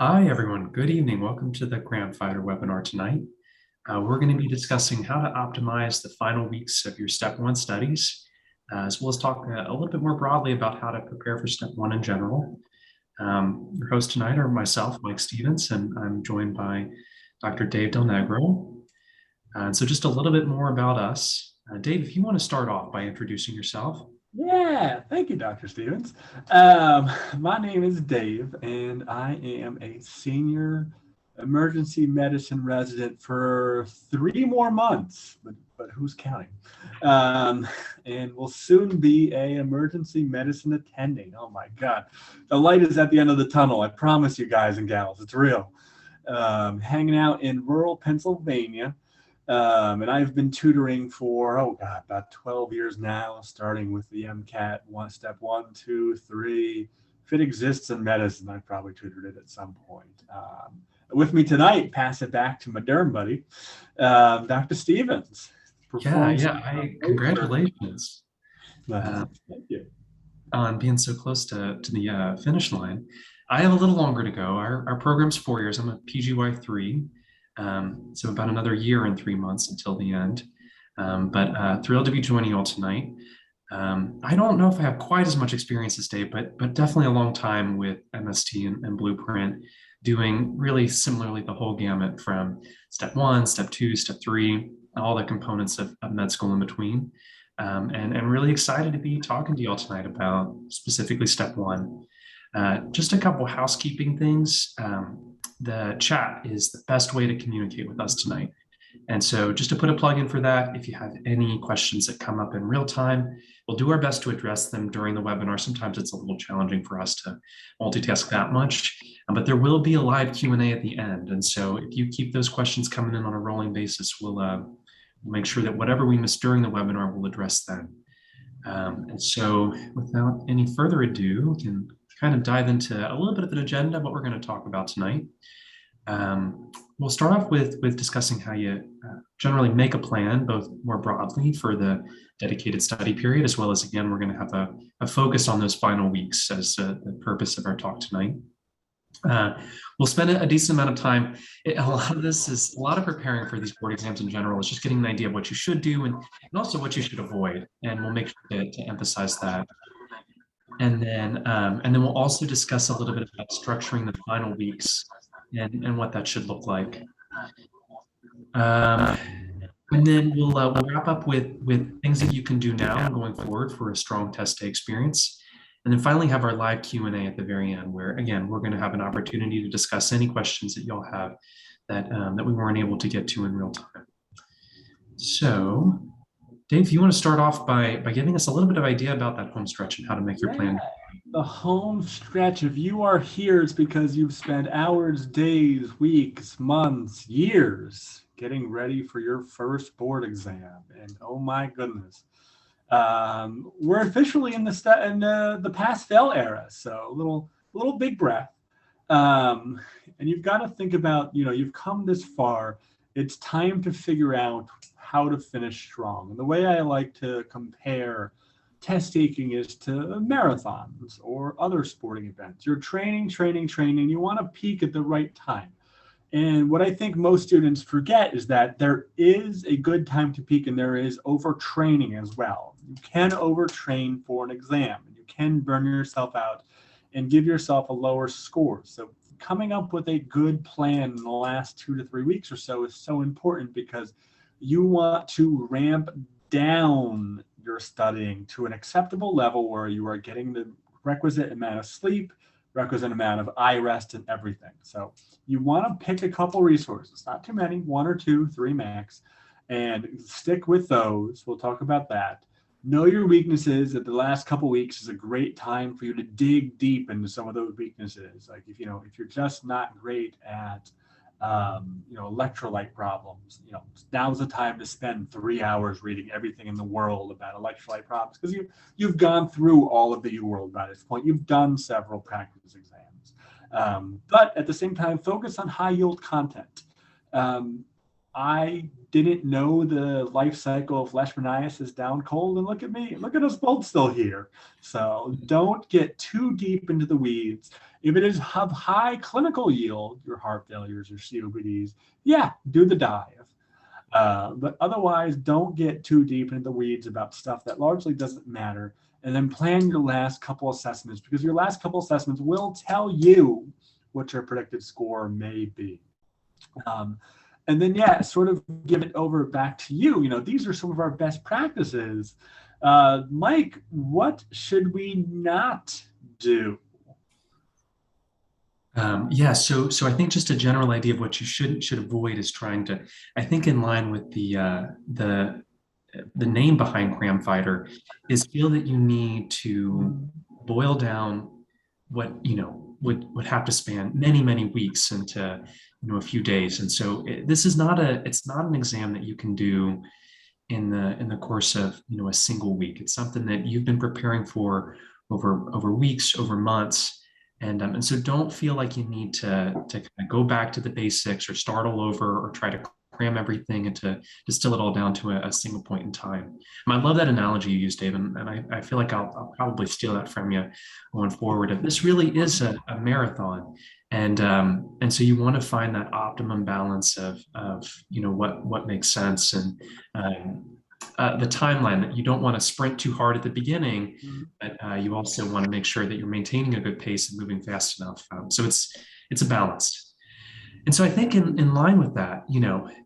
Hi, everyone. Good evening. Welcome to the Grant Fighter webinar tonight. We're going to be discussing how to optimize the final weeks of your Step 1 studies, as well as talk a little bit more broadly about how to prepare for Step 1 in general. Your hosts tonight are myself, Mike Stevens, and I'm joined by Dr. Dave Del Negro. And so just a little bit more about us. Dave, if you want to start off by introducing yourself. Yeah, thank you, Dr. Stevens. My name is Dave, and I am a senior emergency medicine resident for 3 more months, but who's counting? And will soon be a emergency medicine attending. Oh my God, the light is at the end of the tunnel. I promise you guys and gals, it's real. Hanging out in rural Pennsylvania. And I've been tutoring for, about 12 years now, starting with the MCAT step 1, 2, 3. If it exists in medicine, I've probably tutored it at some point. With me tonight, pass it back to my derm buddy, Dr. Stevens. Congratulations Thank you. on being so close to the finish line. I have a little longer to go. Our program's 4 years. I'm a PGY3. So about another year and 3 months until the end. But thrilled to be joining you all tonight. I don't know if I have quite as much experience as Dave, but definitely a long time with MST and Blueprint, doing really similarly the whole gamut from step 1, step 2, step 3, all the components of med school in between. And really excited to be talking to you all tonight about specifically step 1. Just a couple housekeeping things. The chat is the best way to communicate with us tonight. And so just to put a plug in for that, if you have any questions that come up in real time, we'll do our best to address them during the webinar. Sometimes it's a little challenging for us to multitask that much, but there will be a live Q&A at the end. And so if you keep those questions coming in on a rolling basis, we'll make sure that whatever we miss during the webinar, we'll address then. And so without any further ado, we can kind of dive into a little bit of an agenda of what we're going to talk about tonight. We'll start off with discussing how you generally make a plan, both more broadly for the dedicated study period, as well as, again, we're going to have a focus on those final weeks as the purpose of our talk tonight. We'll spend a decent amount of time. A lot of this is a lot of preparing for these board exams in general. It's just getting an idea of what you should do and also what you should avoid. And we'll make sure to emphasize that. And then we'll also discuss a little bit about structuring the final weeks and what that should look like. And then we'll wrap up with things that you can do now going forward for a strong test day experience. And then finally have our live Q&A at the very end, where, again, we're going to have an opportunity to discuss any questions that y'all have that we weren't able to get to in real time. So, Dave, if you want to start off by giving us a little bit of idea about that home stretch and how to make your plan. The home stretch, if you are here, it's because you've spent hours, days, weeks, months, years getting ready for your first board exam. And oh my goodness, we're officially in the pass-fail era. So a little big breath. And you've got to think about, you've come this far. It's time to figure out how to finish strong. And the way I like to compare test taking is to marathons or other sporting events. You're training. You want to peak at the right time. And what I think most students forget is that there is a good time to peak and there is overtraining as well. You can overtrain for an exam and you can burn yourself out and give yourself a lower score. So coming up with a good plan in the last 2 to 3 weeks or so is so important because you want to ramp down your studying to an acceptable level where you are getting the requisite amount of sleep, requisite amount of eye rest and everything. So you want to pick a couple resources, not too many, 1 or 2, 3 max, and stick with those. We'll talk about that. Know your weaknesses. At the last couple weeks is a great time for you to dig deep into some of those weaknesses. Like if you're just not great at electrolyte problems, now's the time to spend 3 hours reading everything in the world about electrolyte problems because you've gone through all of the UWorld by this point. You've done several practice exams, but at the same time, focus on high yield content. I didn't know the life cycle of leishmaniasis down cold, and look at me, look at us both still here. So don't get too deep into the weeds. If it is of high clinical yield, your heart failures, your COPDs, yeah, do the dive. But otherwise, don't get too deep into the weeds about stuff that largely doesn't matter. And then plan your last couple assessments, because your last couple assessments will tell you what your predicted score may be. Um, and then, yeah, sort of give it over back to you. You know, these are some of our best practices. Mike, what should we not do? Yeah, so I think just a general idea of what you should avoid is trying to, I think in line with the name behind Cram Fighter, is feel that you need to boil down what would have to span many weeks into a few days. And so this is not it's not an exam that you can do in the course of a single week. It's something that you've been preparing for over weeks, over months. And so don't feel like you need to kind of go back to the basics or start all over or try to cram everything and to distill it all down to a single point in time. And I love that analogy you used, Dave, and I feel like I'll probably steal that from you going forward. This really is a marathon, and so you want to find that optimum balance of what makes sense and the timeline, that you don't want to sprint too hard at the beginning, but you also want to make sure that you're maintaining a good pace and moving fast enough. So it's a balance. And so I think in line with that,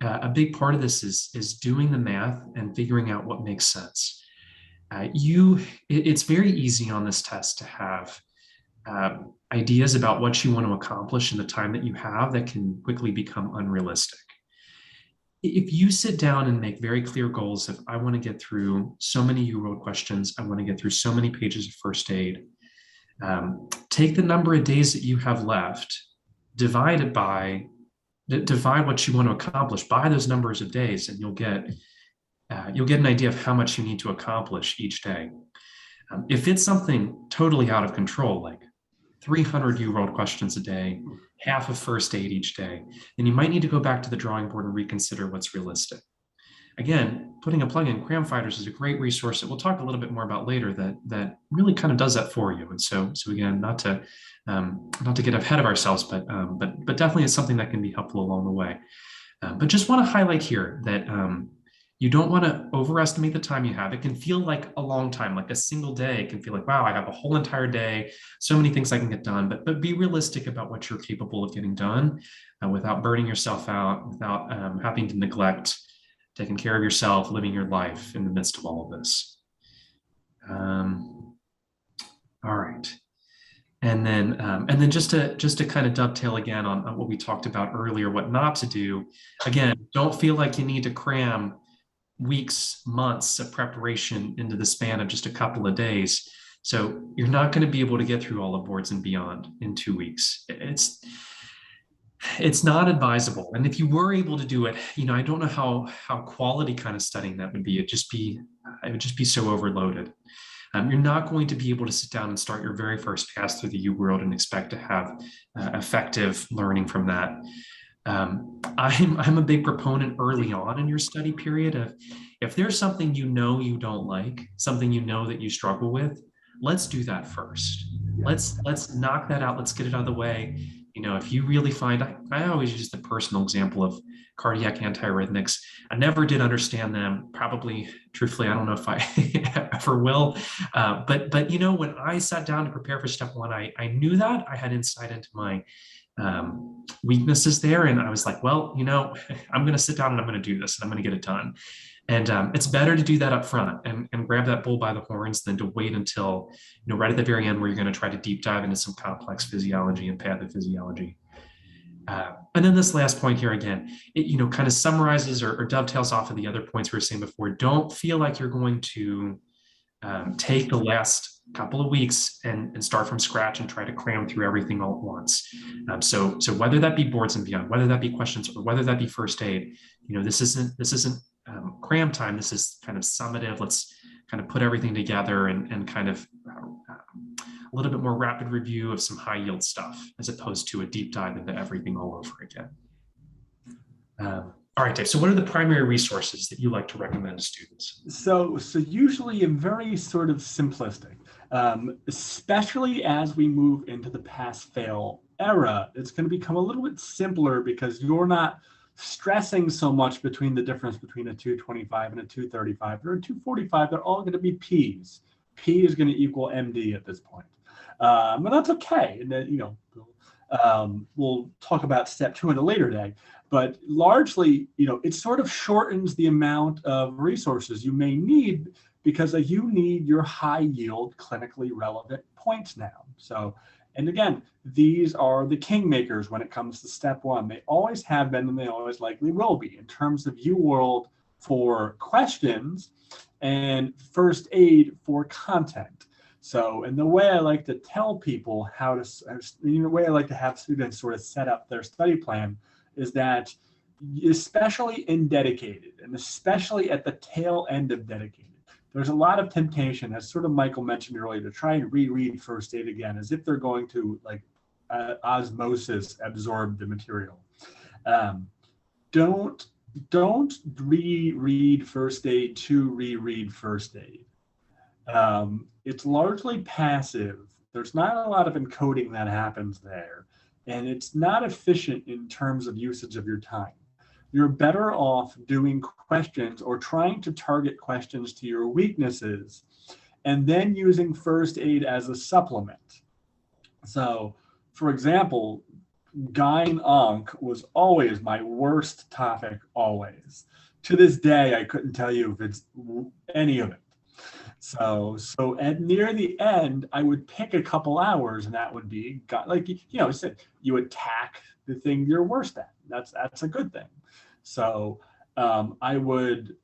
a big part of this is doing the math and figuring out what makes sense. It's very easy on this test to have ideas about what you want to accomplish in the time that you have that can quickly become unrealistic. If you sit down and make very clear goals of, I want to get through so many UWorld questions, I want to get through so many pages of first aid, take the number of days that you have left, divide what you want to accomplish by those numbers of days, and you'll get an idea of how much you need to accomplish each day. If it's something totally out of control, like 300 UWorld questions a day, half of first aid each day, then you might need to go back to the drawing board and reconsider what's realistic. Again, putting a plug in Cram Fighters is a great resource that we'll talk a little bit more about later that really kind of does that for you. And so again, not to get ahead of ourselves, but definitely it's something that can be helpful along the way. But just want to highlight here that you don't want to overestimate the time you have. It can feel like a long time, like a single day. It can feel like, wow, I have a whole entire day, so many things I can get done, but be realistic about what you're capable of getting done without burning yourself out, without having to neglect taking care of yourself, living your life in the midst of all of this. All right. And then just to kind of dovetail again on what we talked about earlier, what not to do. Again, don't feel like you need to cram weeks, months of preparation into the span of just a couple of days. So you're not going to be able to get through all of boards and beyond in 2 weeks. It's not advisable. And if you were able to do it, I don't know how quality kind of studying that would be. It would just be so overloaded. You're not going to be able to sit down and start your very first pass through the UWorld and expect to have effective learning from that. I'm a big proponent early on in your study period of, if there's something you don't like, something that you struggle with, let's do that first. Let's knock that out. Let's get it out of the way. If you really find, I always use the personal example of cardiac antiarrhythmics. I never did understand them. Probably, truthfully, I don't know if I ever will. But when I sat down to prepare for step one, I knew that I had insight into my weaknesses there. And I was like, well, I'm going to sit down and I'm going to do this and I'm going to get it done. And it's better to do that up front and grab that bull by the horns than to wait until, right at the very end where you're going to try to deep dive into some complex physiology and pathophysiology. And then this last point here, again, it kind of summarizes or dovetails off of the other points we were saying before. Don't feel like you're going to take the last couple of weeks and start from scratch and try to cram through everything all at once. So whether that be boards and beyond, whether that be questions, or whether that be first aid, this isn't cram time. This is kind of summative. Let's kind of put everything together and kind of a little bit more rapid review of some high yield stuff, as opposed to a deep dive into everything all over again. All right, Dave. So what are the primary resources that you like to recommend to students? So usually a very sort of simplistic, especially as we move into the pass-fail era, it's going to become a little bit simpler because you're not stressing so much between the difference between a 225 and a 235 or a 245. They're all going to be P's. P is going to equal MD at this point. But that's okay. And then, we'll talk about step 2 in a later day. But largely, it sort of shortens the amount of resources you may need because you need your high yield, clinically relevant points now. So, and again, these are the kingmakers when it comes to step 1. They always have been and they always likely will be in terms of UWorld for questions and first aid for content. So, and the way I like to tell people the way I like to have students sort of set up their study plan is that, especially in dedicated and especially at the tail end of dedicated, there's a lot of temptation, as sort of Michael mentioned earlier, to try and reread first aid again as if they're going to osmosis absorb the material. Don't reread first aid to reread first aid. It's largely passive. There's not a lot of encoding that happens there. And it's not efficient in terms of usage of your time. You're better off doing questions or trying to target questions to your weaknesses and then using first aid as a supplement. So, for example, Gyn-Onc was always my worst topic, always. To this day, I couldn't tell you if it's any of it. So at near the end, I would pick a couple hours, and that would be you attack the thing you're worst at. That's a good thing. So I would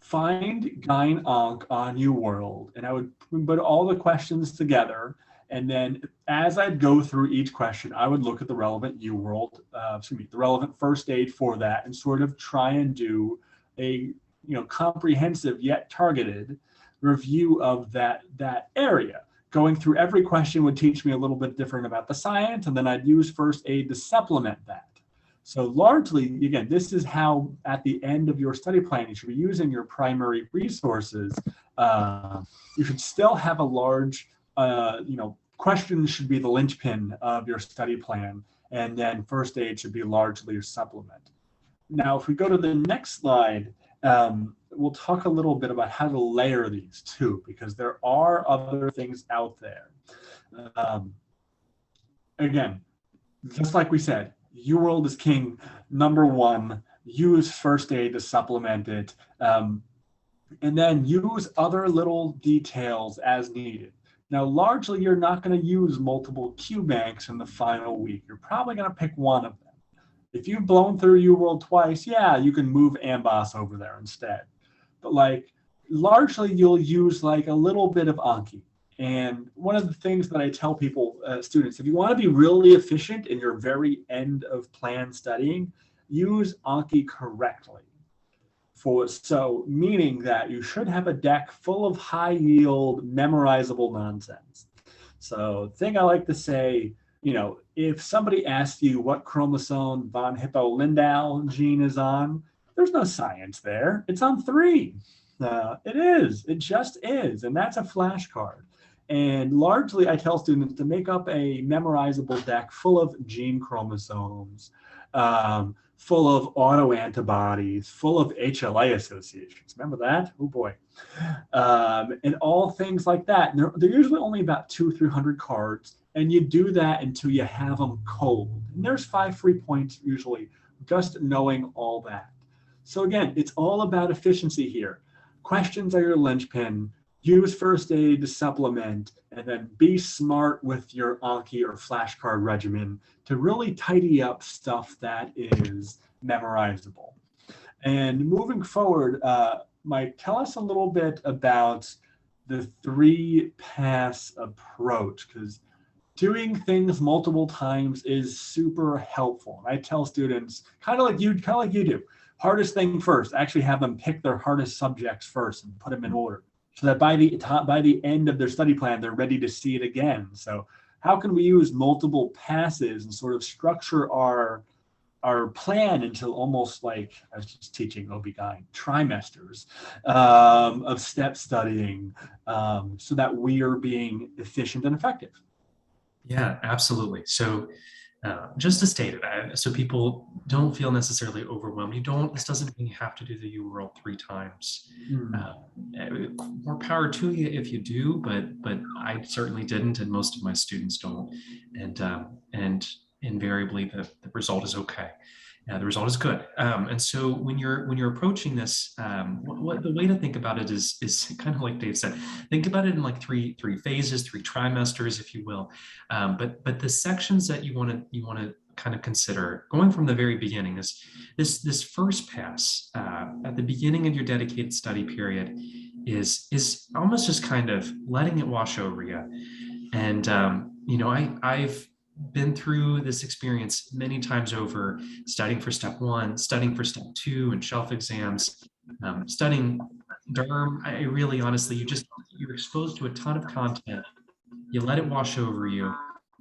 find Gyn-Onc on UWorld, and I would put all the questions together. And then as I'd go through each question, I would look at the relevant UWorld, the relevant first aid for that, and sort of try and do a comprehensive yet targeted review of that area. Going through every question would teach me a little bit different about the science, and then I'd use first aid to supplement that. So largely, again, this is how at the end of your study plan, you should be using your primary resources. You should still have a large, questions should be the linchpin of your study plan, and then first aid should be largely a supplement. Now, if we go to the next slide, we'll talk a little bit about how to layer these too, because there are other things out there. Again, just like we said, UWorld is king. Number 1, use first aid to supplement it, and then use other little details as needed. Now, largely, you're not going to use multiple QBanks in the final week. You're probably going to pick one of them. If you've blown through UWorld twice, yeah, you can move Amboss over there instead. But largely you'll use a little bit of Anki. And one of the things that I tell people, students, if you want to be really efficient in your very end of plan studying, use Anki correctly. Meaning that you should have a deck full of high yield, memorizable nonsense. So thing I like to say, if somebody asks you what chromosome von Hippel-Lindau gene is on, there's no science there. It's on 3. It is. It just is. And that's a flashcard. And largely, I tell students to make up a memorizable deck full of gene chromosomes, full of autoantibodies, full of HLA associations. Remember that? Oh, boy. And all things like that. They're usually only about 200-300 cards. And you do that until you have them cold. And there's 5 free points usually, just knowing all that. So again, it's all about efficiency here. Questions are your linchpin. Use first aid to supplement, and then be smart with your Anki or flashcard regimen to really tidy up stuff that is memorizable. And moving forward, Mike, tell us a little bit about the 3-pass approach, because doing things multiple times is super helpful. And I tell students, kind of like you do, hardest thing first. Actually have them pick their hardest subjects first and put them in order, so that by the end of their study plan, they're ready to see it again. So how can we use multiple passes and sort of structure our our plan until almost like I was just teaching OB/GYN trimesters of step studying, so that we are being efficient and effective. Yeah, absolutely. So just to state it, so people don't feel necessarily overwhelmed. This doesn't mean you have to do the UWorld 3 times. Uh, More power to you if you do, but I certainly didn't, and most of my students don't. And invariably the result is okay. The result is good. And so when you're approaching this, what the way to think about it is kind of like Dave said. Think about it in like three phases, 3 trimesters, if you will. But the sections that you want to kind of consider going from the very beginning is this first pass at the beginning of your dedicated study period is almost just kind of letting it wash over you. And I've been through this experience many times over, studying for step 1, studying for step 2 and shelf exams, studying derm. I really honestly, you're exposed to a ton of content. You let it wash over you,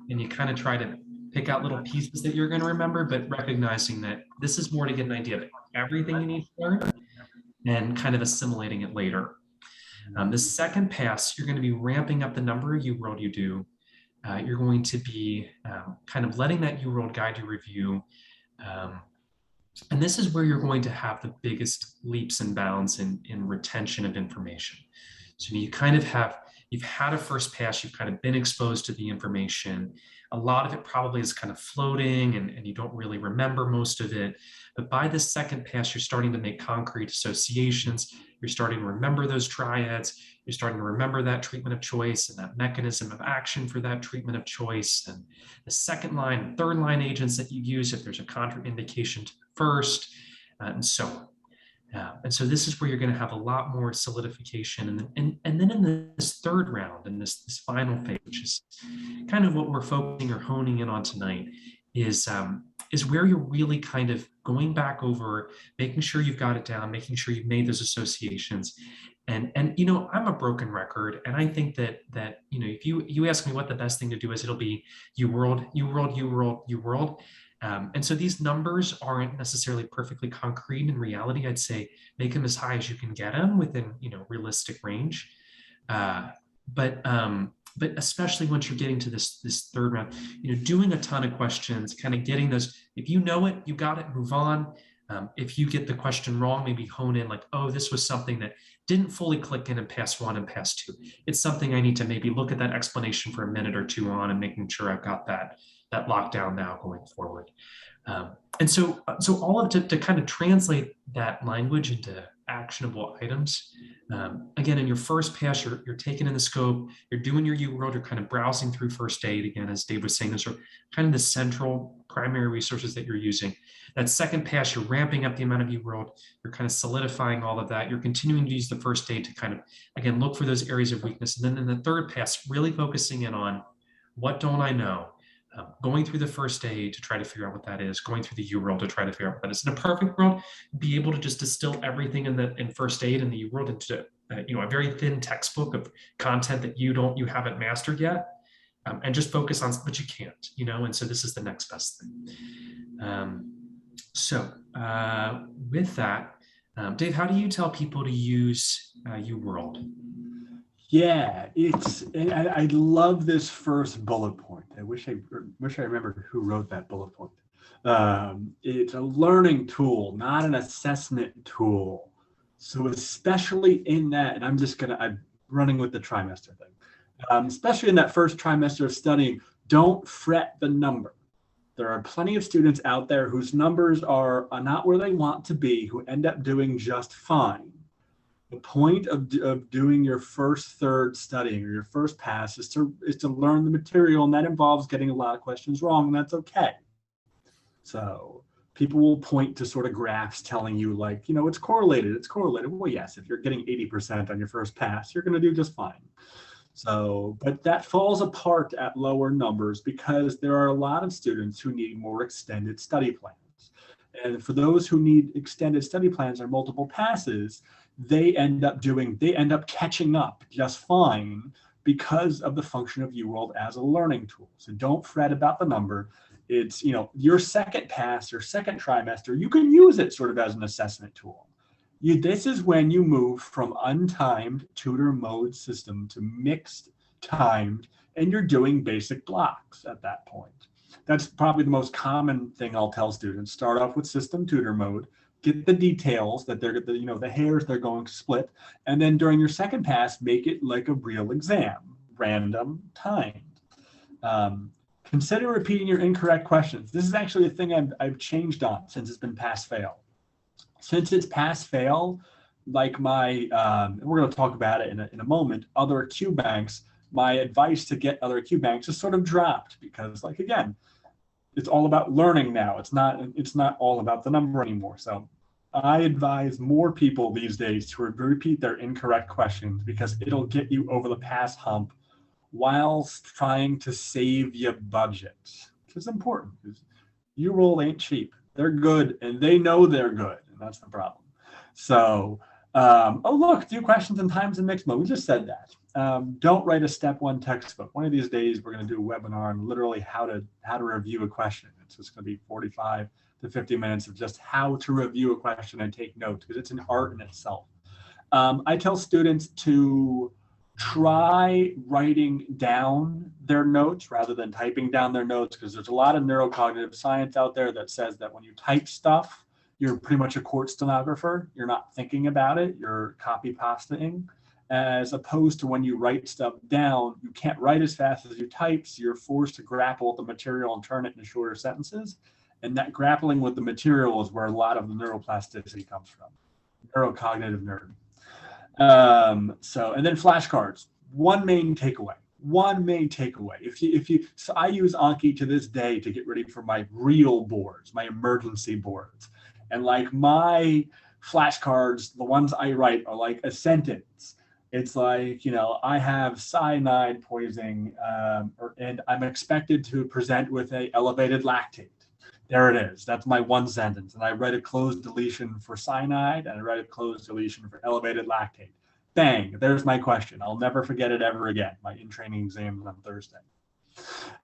and you kind of try to pick out little pieces that you're going to remember, but recognizing that this is more to get an idea of everything you need to learn and kind of assimilating it later. The second pass, you're going to be ramping up the number of UWorld you do. You're going to be kind of letting that UWorld guide you review. And this is where you're going to have the biggest leaps and bounds in retention of information. So you've had a first pass, you've kind of been exposed to the information. A lot of it probably is kind of floating and you don't really remember most of it. But by the second pass, you're starting to make concrete associations. You're starting to remember those triads. You're starting to remember that treatment of choice and that mechanism of action for that treatment of choice, and the second line and third line agents that you use if there's a contraindication to the first, and so on. And so this is where you're going to have a lot more solidification. And then in this third round, in this final phase, which is kind of what we're focusing or honing in on tonight, is where you're really kind of going back over, making sure you've got it down, making sure you've made those associations. And I'm a broken record, and I think that if you ask me what the best thing to do is, it'll be UWorld, UWorld, UWorld, UWorld. And so these numbers aren't necessarily perfectly concrete in reality. I'd say make them as high as you can get them within realistic range. But especially once you're getting to this third round, doing a ton of questions, kind of getting those. If you know it, you got it, move on. If you get the question wrong, maybe hone in like, oh, this was something that didn't fully click in pass 1 and pass 2. It's something I need to maybe look at that explanation for a minute or two on and making sure I've got that locked down now going forward. And so all of to kind of translate that language into actionable items. Again, in your first pass, you're taking in the scope, you're doing your UWorld, you're kind of browsing through first aid. Again, as Dave was saying, those are kind of the central primary resources that you're using. That second pass, you're ramping up the amount of UWorld, you're kind of solidifying all of that. You're continuing to use the first aid to kind of, again, look for those areas of weakness. And then in the third pass, really focusing in on what don't I know? Going through the first aid to try to figure out what that is, going through the UWorld to try to figure out what that is. In a perfect world, be able to just distill everything in first aid and the UWorld into a very thin textbook of content that you haven't mastered yet, and just focus on, but you can't, and so this is the next best thing. So with that, Dave, how do you tell people to use UWorld? Yeah, I love this first bullet point. I wish I remembered who wrote that bullet point. It's a learning tool, not an assessment tool. So especially in that, and I'm running with the trimester thing. Especially in that first trimester of studying, don't fret the number. There are plenty of students out there whose numbers are not where they want to be, who end up doing just fine. The point of doing your first third studying or your first pass is to learn the material, and that involves getting a lot of questions wrong, and that's okay. So people will point to sort of graphs telling you like, it's correlated. Well, yes, if you're getting 80% on your first pass, you're going to do just fine. So, but that falls apart at lower numbers because there are a lot of students who need more extended study plans. And for those who need extended study plans or multiple passes, they end up catching up just fine because of the function of UWorld as a learning tool. So don't fret about the number. It's, your second pass or second trimester, you can use it sort of as an assessment tool. This is when you move from untimed tutor mode system to mixed timed, and you're doing basic blocks at that point. That's probably the most common thing I'll tell students. Start off with system tutor mode, get the details that they're, the hairs they're going to split, and then during your second pass, make it like a real exam, random, timed. Consider repeating your incorrect questions. This is actually a thing I've changed on since it's been pass-fail. Since it's pass-fail, like my, we're going to talk about it in a moment, other QBanks, my advice to get other QBanks is sort of dropped because, like, again, it's all about learning now. It's not all about the number anymore. So I advise more people these days to repeat their incorrect questions because it'll get you over the pass hump whilst trying to save your budget. It's important because UWorld ain't cheap. They're good and they know they're good, and that's the problem. So, oh look, do questions in times and mixed mode. We just said that. Don't write a step one textbook. One of these days, we're going to do a webinar on literally how to review a question. It's just going to be 45 to 50 minutes of just how to review a question and take notes because it's an art in itself. I tell students to try writing down their notes rather than typing down their notes because there's a lot of neurocognitive science out there that says that when you type stuff, you're pretty much a court stenographer. You're not thinking about it. You're copy pastaing. As opposed to when you write stuff down, you can't write as fast as you type, so you're forced to grapple with the material and turn it into shorter sentences. And that grappling with the material is where a lot of the neuroplasticity comes from. Neurocognitive nerd. And then flashcards. One main takeaway. So I use Anki to this day to get ready for my real boards, my emergency boards. And like my flashcards, the ones I write are like a sentence. It's like, I have cyanide poisoning and I'm expected to present with a elevated lactate. There it is. That's my one sentence. And I write a closed deletion for cyanide and I write a closed deletion for elevated lactate. Bang, there's my question. I'll never forget it ever again. My in-training exam is on Thursday.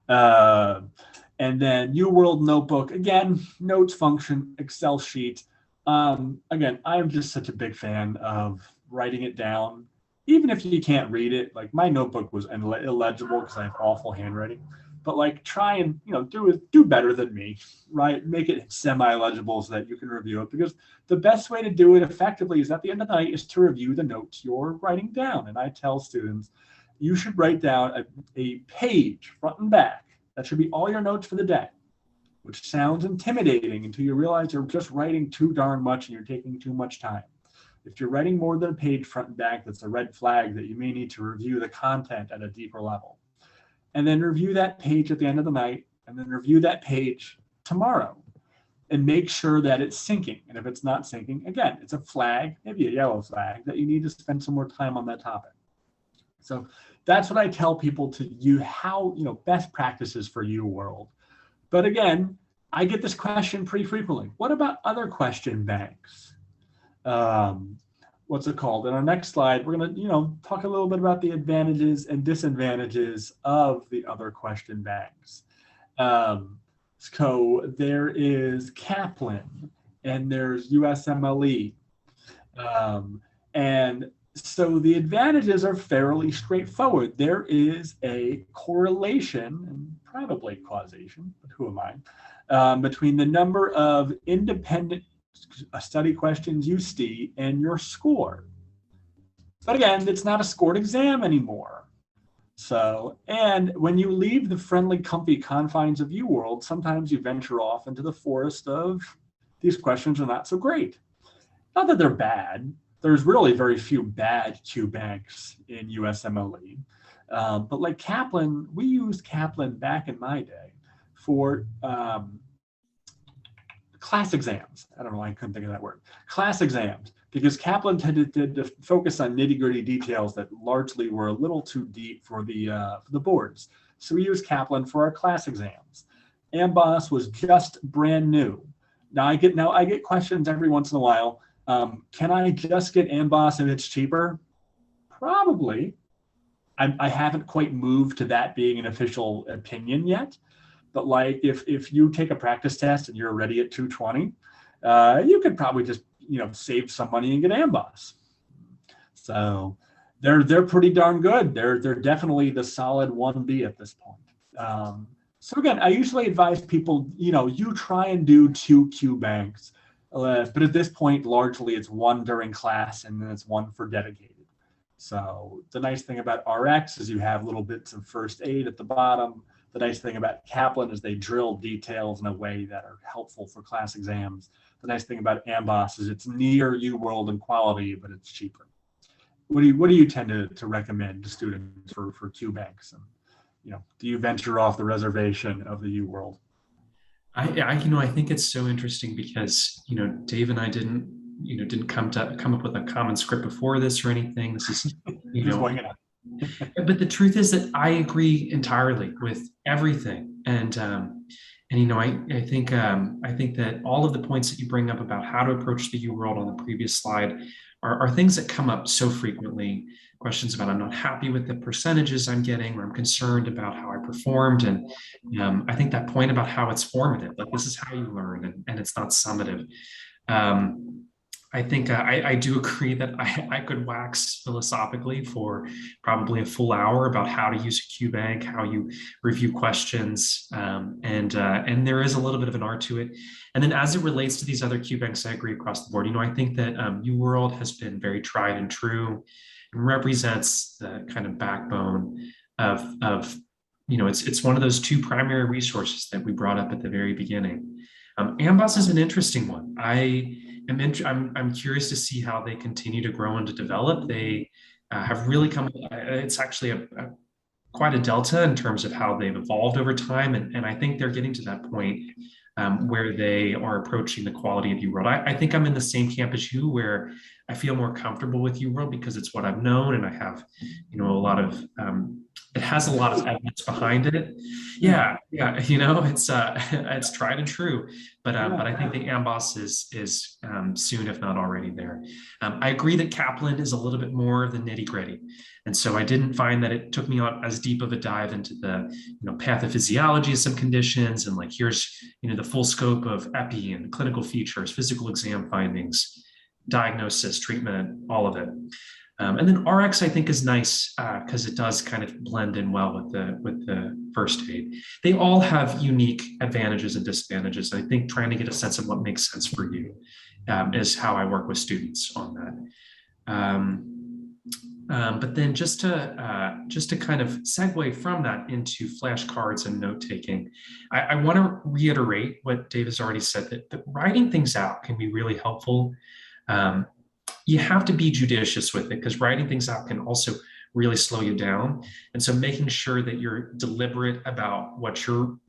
And then UWorld notebook, again, notes function, Excel sheet. Again, I'm just such a big fan of writing it down. Even if you can't read it, like my notebook was illegible because I have awful handwriting. But like try and do better than me, right? Make it semi-legible so that you can review it. Because the best way to do it effectively is at the end of the night is to review the notes you're writing down. And I tell students, you should write down a page front and back. That should be all your notes for the day, which sounds intimidating until you realize you're just writing too darn much and you're taking too much time. If you're writing more than a page front and back, that's a red flag that you may need to review the content at a deeper level. And then review that page at the end of the night, and then review that page tomorrow and make sure that it's syncing. And if it's not syncing, again, it's a flag, maybe a yellow flag, that you need to spend some more time on that topic. So that's what I tell people to use, best practices for UWorld. But again, I get this question pretty frequently. What about other question banks? What's it called? In our next slide, we're going to, talk a little bit about the advantages and disadvantages of the other question banks. So there is Kaplan and there's USMLE. And so the advantages are fairly straightforward. There is a correlation and probably causation, but who am I, between the number of independent study questions you see and your score. But again, it's not a scored exam anymore. So, and when you leave the friendly, comfy confines of UWorld, sometimes you venture off into the forest of these questions are not so great. Not that they're bad. There's really very few bad QBanks in USMLE. But like Kaplan, we used Kaplan back in my day for class exams. I don't know why I couldn't think of that word. Class exams, because Kaplan tended to focus on nitty-gritty details that largely were a little too deep for the boards. So we used Kaplan for our class exams. Amboss was just brand new. Now I get questions every once in a while. Can I just get Amboss if it's cheaper? Probably. I haven't quite moved to that being an official opinion yet. But like if you take a practice test and you're already at 220, you could probably just save some money and get AMBOSS. So they're pretty darn good. They're definitely the solid 1B at this point. So again, I usually advise people, you try and do 2 QBanks, but at this point, largely it's 1 during class and then it's 1 for dedicated. So the nice thing about RX is you have little bits of first aid at the bottom. The nice thing about Kaplan is they drill details in a way that are helpful for class exams. The nice thing about AMBOSS is it's near UWorld in quality, but it's cheaper. What do you tend to recommend to students for QBanks? And do you venture off the reservation of the UWorld? I think it's so interesting because Dave and I didn't come up with a common script before this or anything. This is Just wing it. But the truth is that I agree entirely with everything, and I think that all of the points that you bring up about how to approach the UWorld on the previous slide are things that come up so frequently. Questions about I'm not happy with the percentages I'm getting, or I'm concerned about how I performed, and I think that point about how it's formative, like this is how you learn, and it's not summative. I think I do agree that I could wax philosophically for probably a full hour about how to use a QBank, how you review questions, and there is a little bit of an art to it. And then as it relates to these other QBanks, I agree across the board. I think that UWorld has been very tried and true and represents the kind of backbone of it's one of those 2 primary resources that we brought up at the very beginning. AMBOSS is an interesting one. I'm curious to see how they continue to grow and to develop. They have really come. It's actually quite a delta in terms of how they've evolved over time, and I think they're getting to that point where they are approaching the quality of UWorld. I think I'm in the same camp as you, where I feel more comfortable with UWorld because it's what I've known, and I have a lot of it has a lot of evidence behind it. Yeah, it's tried and true. But I think the AMBOSS is soon, if not already, there. I agree that Kaplan is a little bit more of the nitty gritty, and so I didn't find that it took me on as deep of a dive into the pathophysiology of some conditions, and like here's the full scope of epi and clinical features, physical exam findings, diagnosis, treatment, all of it. And then RX I think is nice because it does kind of blend in well with the first aid. They all have unique advantages and disadvantages. I think trying to get a sense of what makes sense for you is how I work with students on that. But then just to kind of segue from that into flashcards and note taking, I want to reiterate what Dave has already said, that writing things out can be really helpful. You have to be judicious with it because writing things out can also really slow you down. And so making sure that you're deliberate about what you're,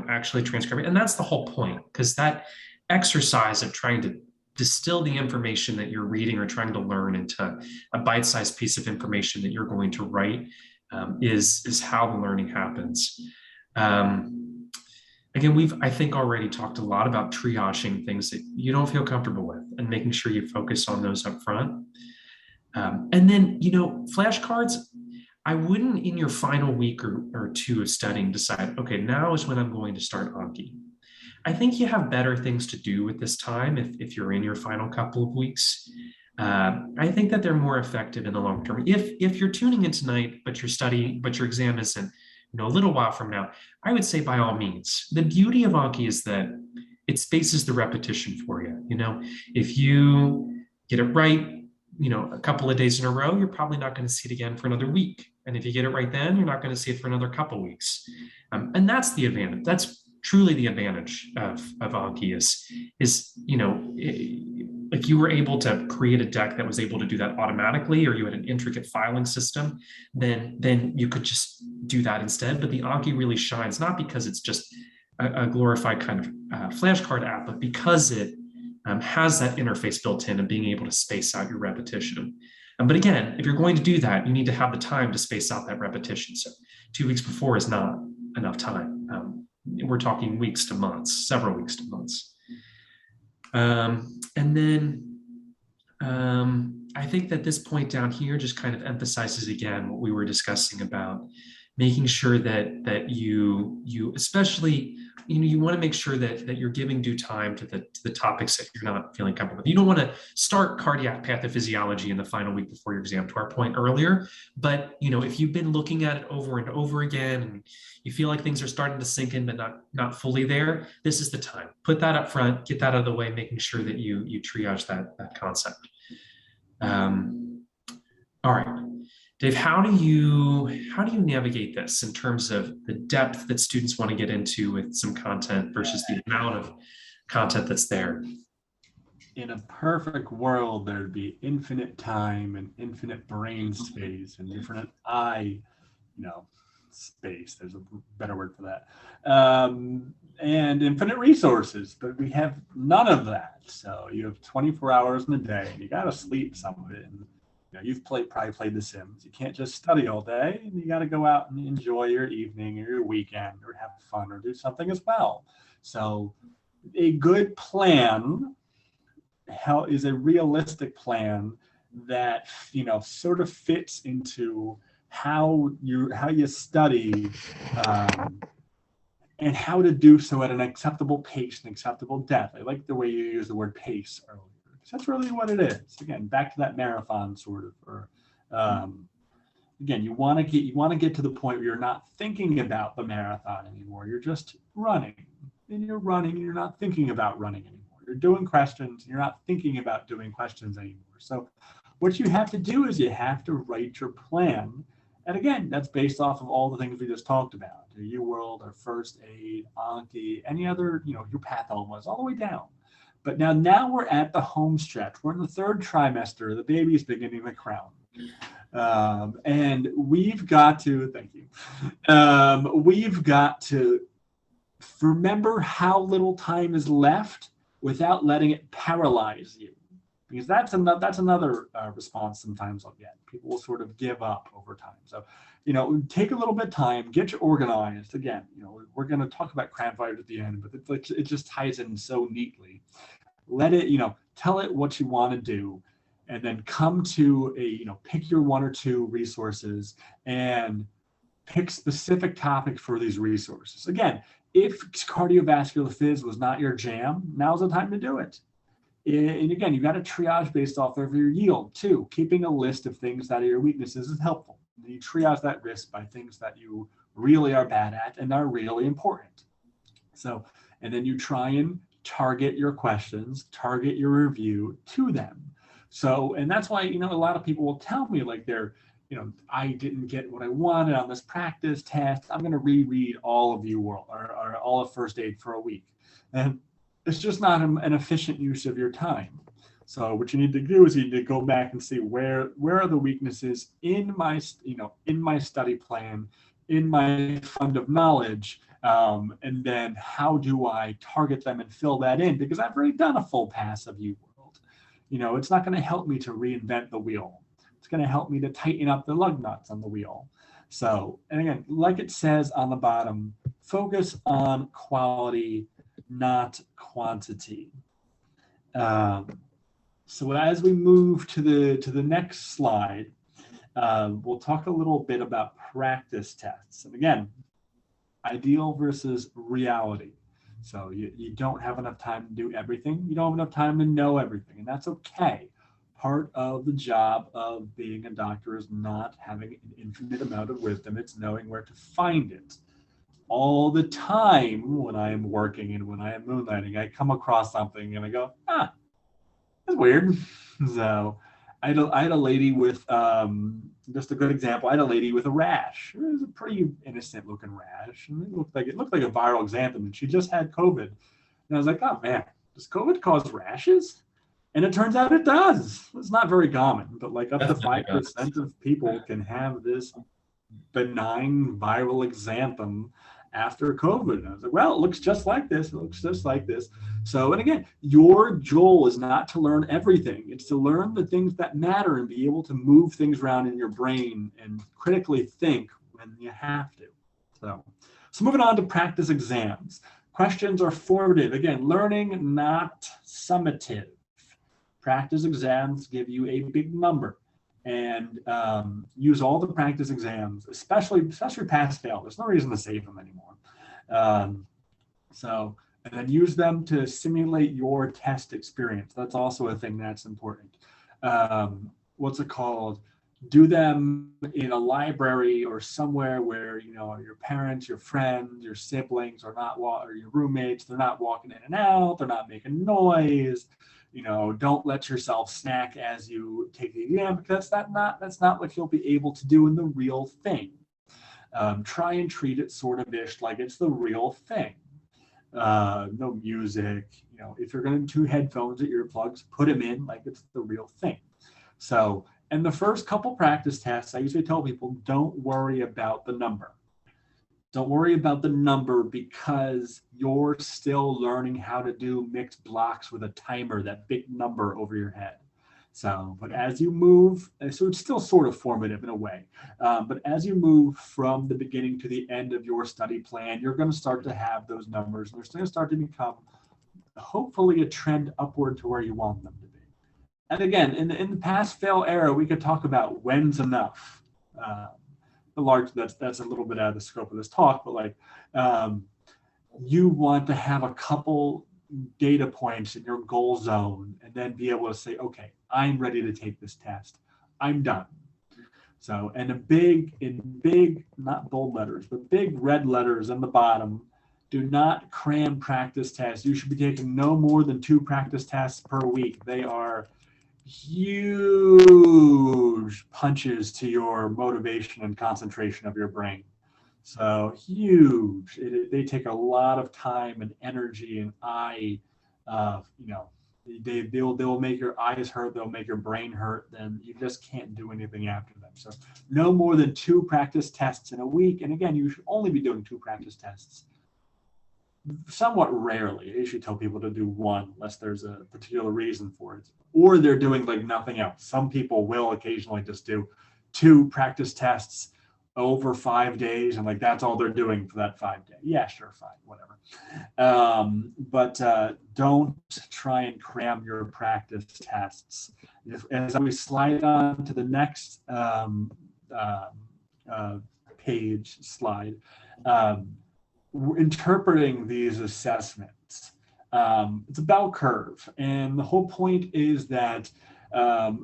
actually transcribing. And that's the whole point, because that exercise of trying to distill the information that you're reading or trying to learn into a bite-sized piece of information that you're going to write is how the learning happens. Again, we've, I think, already talked a lot about triaging things that you don't feel comfortable with and making sure you focus on those up front. And then, flashcards, I wouldn't in your final week or 2 of studying decide, okay, now is when I'm going to start Anki. I think you have better things to do with this time if you're in your final couple of weeks. I think that they're more effective in the long term. If you're tuning in tonight, but your exam isn't a little while from now, I would say by all means. The beauty of Anki is that it spaces the repetition for you. If you get it right, a couple of days in a row, you're probably not going to see it again for another week. And if you get it right then, you're not going to see it for another couple of weeks. And that's the advantage. That's truly the advantage of Anki is if you were able to create a deck that was able to do that automatically, or you had an intricate filing system, then you could just do that instead. But the Anki really shines, not because it's just a glorified kind of flashcard app, but because it has that interface built in and being able to space out your repetition. But again, if you're going to do that, you need to have the time to space out that repetition. So 2 weeks before is not enough time. We're talking weeks to months, several weeks to months. And then I think that this point down here just kind of emphasizes again what we were discussing about making sure that you especially you want to make sure that you're giving due time to the topics that you're not feeling comfortable with. You don't want to start cardiac pathophysiology in the final week before your exam, to our point earlier. But if you've been looking at it over and over again and you feel like things are starting to sink in but not fully there, this is the time. Put that up front, get that out of the way, making sure that you triage that concept. All right, Dave, how do you navigate this in terms of the depth that students want to get into with some content versus the amount of content that's there? In a perfect world, there'd be infinite time and infinite brain space and infinite space. There's a better word for that. And infinite resources, but we have none of that. So you have 24 hours in a day, and you got to sleep some of it. And you've probably played The Sims. You can't just study all day, and you got to go out and enjoy your evening or your weekend or have fun or do something as well. So a good plan is a realistic plan that sort of fits into how you study and how to do so at an acceptable pace and acceptable depth. I like the way you use the word pace earlier, because that's really what it is. Again, back to that marathon sort of. Or again, you want to get to the point where you're not thinking about the marathon anymore. You're just running, and you're running, and you're not thinking about running anymore. You're doing questions, and you're not thinking about doing questions anymore. So what you have to do is you have to write your plan. And again, that's based off of all the things we just talked about. Your UWorld, our first aid, Anki, any other, your pathomas, all the way down. But now we're at the home stretch. We're in the third trimester. The baby's beginning to crown. And we've got to, thank you. We've got to remember how little time is left without letting it paralyze you. Because that's another response sometimes I'll get. People will sort of give up over time. So, take a little bit of time, get you organized. Again, we're going to talk about cram fighters at the end, but it just ties in so neatly. Let it, tell it what you want to do, and then come to pick your one or two resources and pick specific topics for these resources. Again, if cardiovascular phys was not your jam, now's the time to do it. And again, you got to triage based off of your yield too. Keeping a list of things that are your weaknesses is helpful. You triage that risk by things that you really are bad at and are really important. So, and then you try and target your questions, target your review to them. So, and that's why, a lot of people will tell me like I didn't get what I wanted on this practice test. I'm going to reread all of UWorld or all of first aid for a week. And it's just not an efficient use of your time. So what you need to do is you need to go back and see where are the weaknesses in my study plan, in my fund of knowledge, and then how do I target them and fill that in? Because I've already done a full pass of UWorld. It's not going to help me to reinvent the wheel. It's going to help me to tighten up the lug nuts on the wheel. So, and again, like it says on the bottom, focus on quality, not quantity. So as we move to the next slide, we'll talk a little bit about practice tests. And again, ideal versus reality. So you don't have enough time to do everything. You don't have enough time to know everything, and that's okay. Part of the job of being a doctor is not having an infinite amount of wisdom. It's knowing where to find it. All the time when I am working and when I am moonlighting, I come across something and I go, that's weird. So I had a lady with, just a good example, I had a lady with a rash. It was a pretty innocent looking rash. And it looked like a viral xanthum, and she just had COVID. And I was like, oh man, does COVID cause rashes? And it turns out it does. It's not very common, but like up to 5% of people can have this benign viral xanthum after COVID. And I was like, well, it looks just like this. It looks just like this. So, and again, your goal is not to learn everything. It's to learn the things that matter and be able to move things around in your brain and critically think when you have to. So moving on to practice exams. Questions are formative. Again, learning, not summative. Practice exams give you a big number, and use all the practice exams, especially pass fail. There's no reason to save them anymore. And then use them to simulate your test experience. That's also a thing that's important. What's it called? Do them in a library or somewhere where, you know, your parents, your friends, your siblings are not, or your roommates, they're not walking in and out, they're not making noise. You know, don't let yourself snack as you take the exam, because that's not what you'll be able to do in the real thing. Try and treat it sort of ish like it's the real thing. No music, you know, if you're going to do headphones or earplugs, put them in like it's the real thing. So, and the first couple practice tests, I usually tell people, don't worry about the number. Don't worry about the number, because you're still learning how to do mixed blocks with a timer, that big number over your head. So, but as you move, so it's still sort of formative in a way, but as you move from the beginning to the end of your study plan, you're going to start to have those numbers, and they're going to start to become hopefully a trend upward to where you want them to be. And again, in the pass-fail era, we could talk about when's enough. That's a little bit out of the scope of this talk, but like you want to have a couple data points in your goal zone and then be able to say, okay, I'm ready to take this test. I'm done. So, and in big, not bold letters, but big red letters on the bottom, do not cram practice tests. You should be taking no more than 2 practice tests per week. They are huge punches to your motivation and concentration of your brain. So huge. They take a lot of time and energy and they'll make your eyes hurt, they'll make your brain hurt, then you just can't do anything after them. So no more than 2 practice tests in a week. And again, you should only be doing 2 practice tests. Somewhat rarely. I usually tell people to do 1 unless there's a particular reason for it, or they're doing like nothing else. Some people will occasionally just do 2 practice tests over 5 days, and like that's all they're doing for that 5 day. Yeah, sure, fine, whatever. But don't try and cram your practice tests. As we slide on to the next page slide, interpreting these assessments. It's a bell curve, and the whole point is that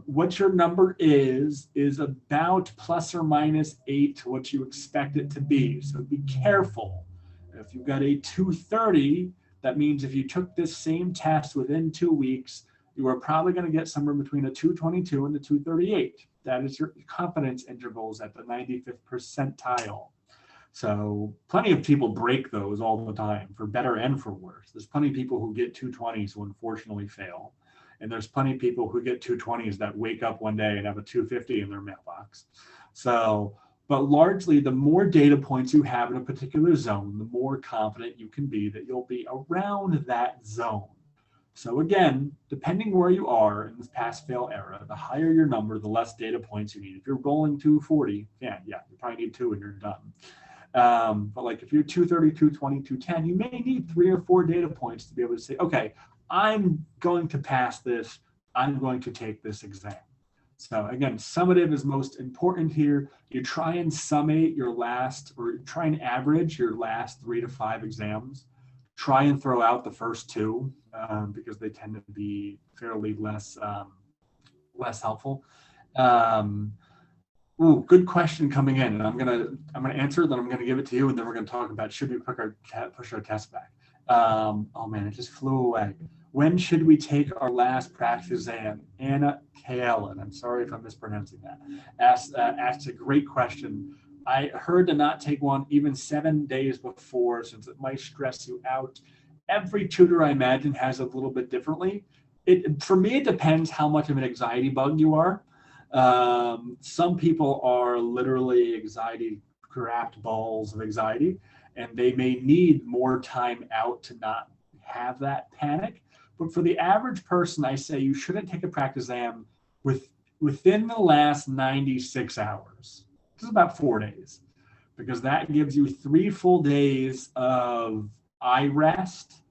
what your number is about plus or minus 8 to what you expect it to be. So be careful. If you've got a 230, that means if you took this same test within 2 weeks, you are probably going to get somewhere between a 222 and a 238. That is your confidence intervals at the 95th percentile. So plenty of people break those all the time, for better and for worse. There's plenty of people who get 220s who unfortunately fail. And there's plenty of people who get 220s that wake up one day and have a 250 in their mailbox. So, but largely the more data points you have in a particular zone, the more confident you can be that you'll be around that zone. So again, depending where you are in this pass-fail era, the higher your number, the less data points you need. If you're rolling 240, you probably need 2 and you're done. But like if you're 230, 220, 210, you may need 3 or 4 data points to be able to say, okay, I'm going to pass this. I'm going to take this exam. So again, summative is most important here. You try and summate your last, or try and average your last 3 to 5 exams. Try and throw out the first 2 because they tend to be fairly less helpful. Good question coming in, and I'm gonna answer it, then I'm gonna give it to you, and then we're gonna talk about should we push our test back. Oh man, it just flew away. When should we take our last practice exam? Anna Kaelin, I'm sorry if I'm mispronouncing that, asked a great question. I heard to not take one even 7 days before, since it might stress you out. Every tutor, I imagine, has it a little bit differently. For me, it depends how much of an anxiety bug you are. Some people are literally anxiety-grabbed balls of anxiety, and they may need more time out to not have that panic. But for the average person, I say you shouldn't take a practice exam within the last 96 hours. This is about 4 days, because that gives you 3 full days of eye rest,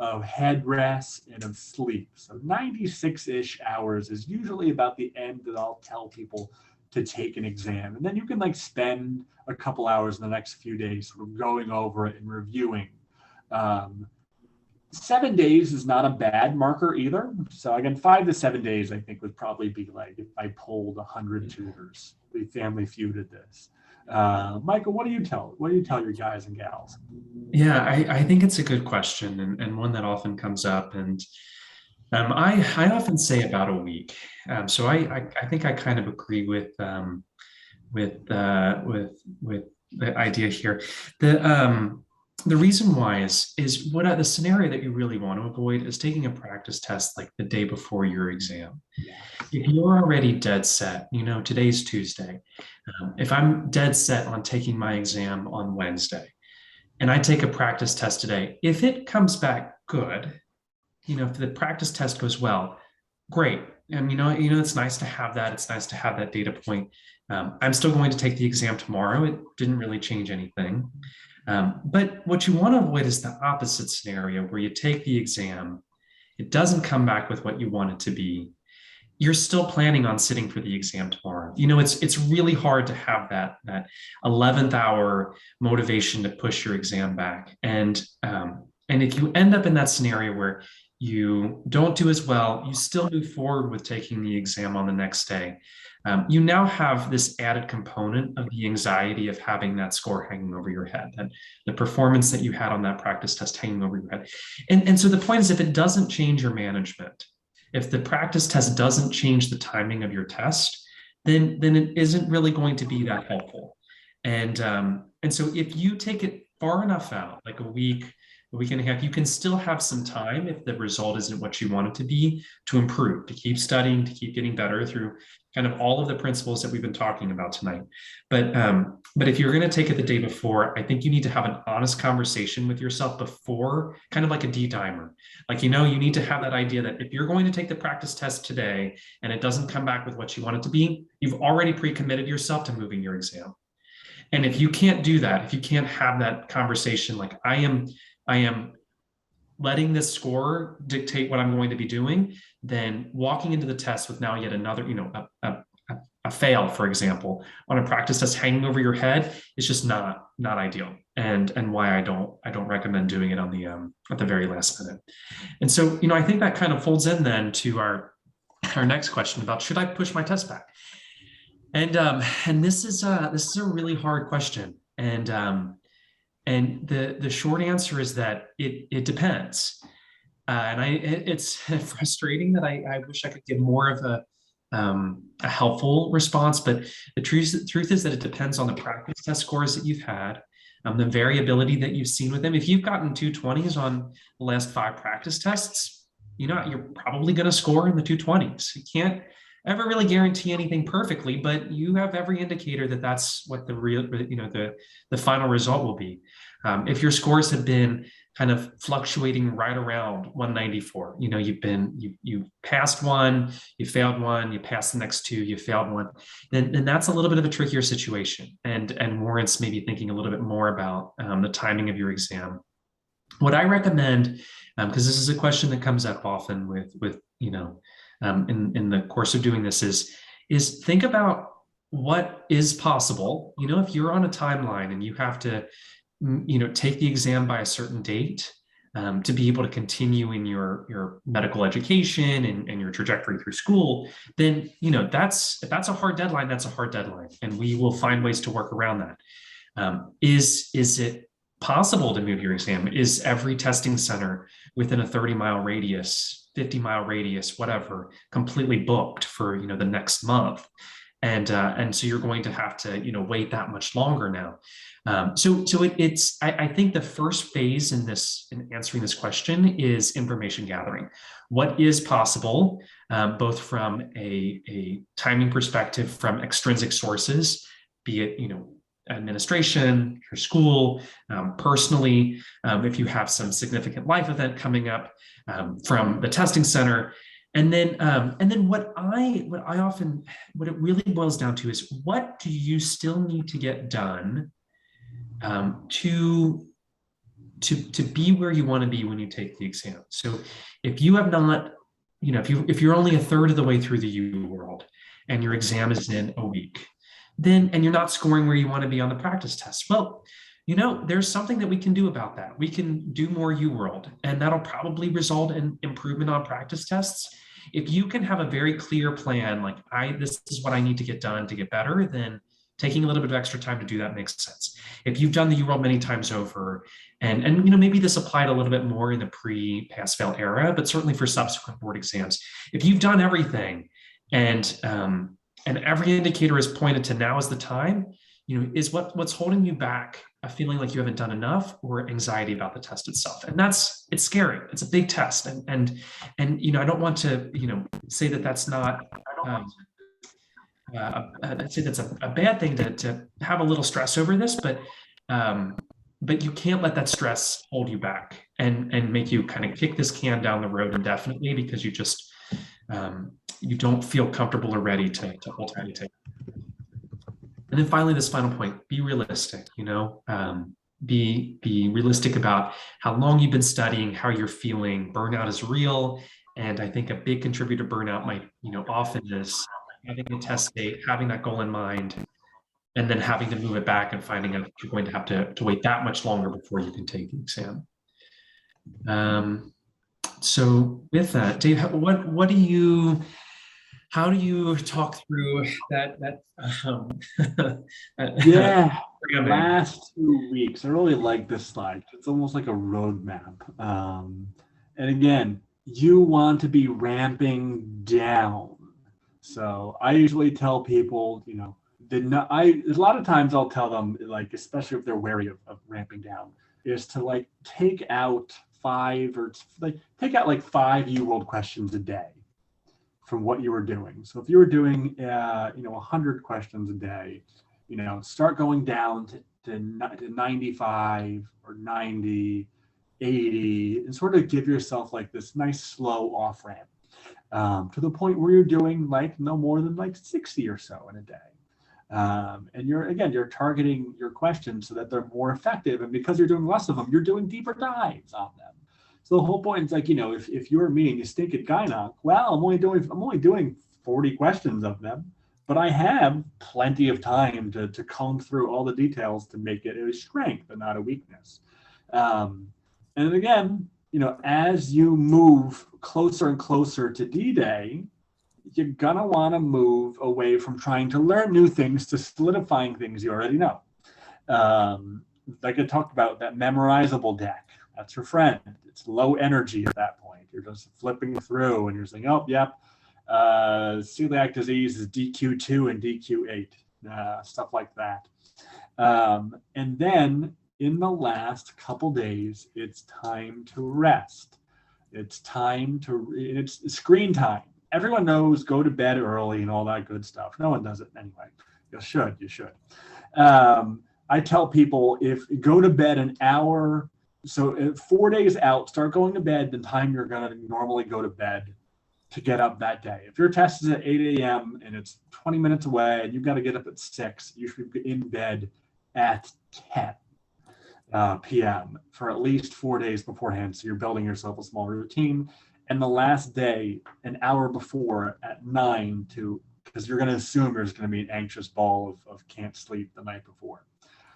of head rest and of sleep. So 96-ish hours is usually about the end that I'll tell people to take an exam. And then you can like spend a couple hours in the next few days sort of going over it and reviewing. 7 days is not a bad marker either. So again, 5 to 7 days, I think would probably be like if I polled 100 tutors, we family feuded this. Michael, what do you tell your guys and gals? Yeah, I think it's a good question and one that often comes up. And I often say about a week. So I think I kind of agree with the idea here. The reason why is the scenario that you really want to avoid is taking a practice test like the day before your exam. If you're already dead set, today's Tuesday. If I'm dead set on taking my exam on Wednesday, and I take a practice test today, if it comes back good, if the practice test goes well, great. And it's nice to have that. It's nice to have that data point. I'm still going to take the exam tomorrow. It didn't really change anything. But what you want to avoid is the opposite scenario where you take the exam, it doesn't come back with what you want it to be. You're still planning on sitting for the exam tomorrow. It's really hard to have that 11th hour motivation to push your exam back. And if you end up in that scenario where you don't do as well, you still move forward with taking the exam on the next day. You now have this added component of the anxiety of having that score hanging over your head, and the performance that you had on that practice test hanging over your head. And so the point is, if it doesn't change your management, if the practice test doesn't change the timing of your test, then it isn't really going to be that helpful. And so if you take it far enough out, like a week and a half, you can still have some time if the result isn't what you want it to be, to improve, to keep studying, to keep getting better through kind of all of the principles that we've been talking about tonight. But if you're going to take it the day before, I think you need to have an honest conversation with yourself before, kind of like a D-dimer. Like, you need to have that idea that if you're going to take the practice test today and it doesn't come back with what you want it to be, you've already pre-committed yourself to moving your exam. And if you can't do that, if you can't have that conversation, like I am letting this score dictate what I'm going to be doing, then walking into the test with now yet another, a fail, for example, on a practice test hanging over your head is just not ideal, and why I don't recommend doing it on the at the very last minute. And so, I think that kind of folds in then to our next question about, should I push my test back? And this is a really hard question, and the short answer is that it depends. It's frustrating that I wish I could give more of a helpful response, but the truth is that it depends on the practice test scores that you've had, the variability that you've seen with them. If you've gotten 220s on the last 5 practice tests, you're probably going to score in the 220s. You can't ever really guarantee anything perfectly, but you have every indicator that that's what the real, the final result will be. If your scores have been kind of fluctuating right around 194, you passed one, you failed one, you passed the next 2, you failed one, then that's a little bit of a trickier situation, and warrants maybe thinking a little bit more about the timing of your exam. What I recommend, because this is a question that comes up often with in the course of doing this, is think about what is possible. If you're on a timeline and you have to take the exam by a certain date to be able to continue in your medical education and your trajectory through school, then if that's a hard deadline, that's a hard deadline, and we will find ways to work around that. Is it possible to move your exam? Is every testing center within a 30-mile radius, 50-mile radius, whatever, completely booked for the next month? And so you're going to have to wait that much longer now. I think the first phase in answering this question is information gathering. What is possible, both from a timing perspective, from extrinsic sources, be it administration, your school, personally, if you have some significant life event coming up, from the testing center. And then what it really boils down to is, what do you still need to get done to to be where you want to be when you take the exam. So if you have not, if you're only a third of the way through the UWorld and your exam is in a week, then and you're not scoring where you want to be on the practice test, well, there's something that we can do about that. We can do more UWorld, and that'll probably result in improvement on practice tests. If you can have a very clear plan, like this is what I need to get done to get better, then taking a little bit of extra time to do that makes sense. If you've done the UWorld many times over, and maybe this applied a little bit more in the pre-pass fail era, but certainly for subsequent board exams, if you've done everything and every indicator is pointed to now is the time, is what's holding you back a feeling like you haven't done enough or anxiety about the test itself. And it's scary. It's a big test. And I don't want to, say that that's not, I'd say that's a bad thing to have a little stress over this, but you can't let that stress hold you back and make you kind of kick this can down the road indefinitely because you just, you don't feel comfortable or ready to ultimately take it. And then finally, this final point, be realistic, be realistic about how long you've been studying, how you're feeling. Burnout is real. And I think a big contributor to burnout might, often is having a test date, having that goal in mind, and then having to move it back and finding out you're going to have to wait that much longer before you can take the exam. So with that, Dave, how do you talk through that? Yeah, last 2 weeks. I really like this slide. It's almost like a roadmap. And again, you want to be ramping down. So I usually tell people, there's a lot of times I'll tell them, like, especially if they're wary of ramping down, is to take out like 5 UWorld questions a day from what you were doing. So if you were doing 100 questions a day, start going down to 95 or 90, 80, and sort of give yourself like this nice slow off ramp to the point where you're doing no more than 60 or so in a day. And you're targeting your questions so that they're more effective. And because you're doing less of them, you're doing deeper dives on them. So the whole point is if you're me and you stink at Gynoc, well, I'm only doing 40 questions of them, but I have plenty of time to comb through all the details to make it a strength and not a weakness. And again, as you move closer and closer to D-Day, you're gonna want to move away from trying to learn new things to solidifying things you already know. Like I talked about, that memorizable deck, that's your friend. It's low energy at that point. You're just flipping through and you're saying, oh, yep, celiac disease is DQ2 and DQ8, stuff like that. And then in the last couple days, it's time to rest. It's screen time. Everyone knows go to bed early and all that good stuff. No one does it anyway. You should. I tell people go to bed an hour. So 4 days out, start going to bed the time you're going to normally go to bed to get up that day. If your test is at 8 a.m. and it's 20 minutes away and you've got to get up at 6, you should be in bed at 10 p.m. for at least 4 days beforehand. So you're building yourself a small routine. And the last day, an hour before at 9 because you're going to assume there's going to be an anxious ball of can't sleep the night before.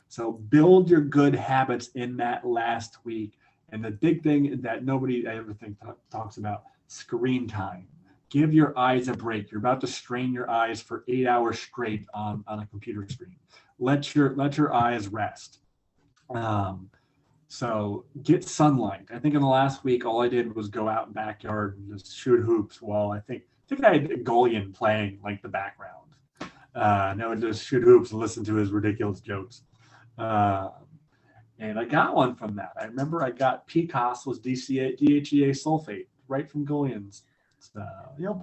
So build your good habits in that last week. And the big thing that nobody I ever think talks about, screen time. Give your eyes a break. You're about to strain your eyes for 8 hours straight on a computer screen. Let your eyes rest. So get sunlight. I think in the last week, all I did was go out in the backyard and just shoot hoops while I think I had Golian playing the background. And I would just shoot hoops and listen to his ridiculous jokes. And I got one from that. I remember I got PCOS was DHEA sulfate right from Golian's. So,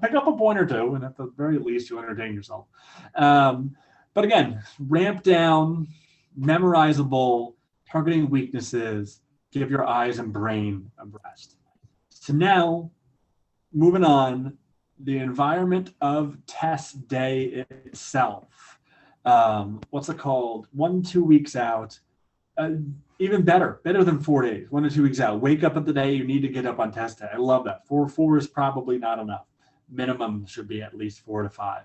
pick up a point or two, and at the very least, you entertain yourself. But again, ramp down, memorizable, targeting weaknesses, give your eyes and brain a rest. So now, moving on, the environment of test day itself. What's it called? 1-2 weeks out, uh, even better than 4 days, 1 to 2 weeks out. Wake up at the day you need to get up on test day. I love that. Four is probably not enough. Minimum should be at least 4 to 5.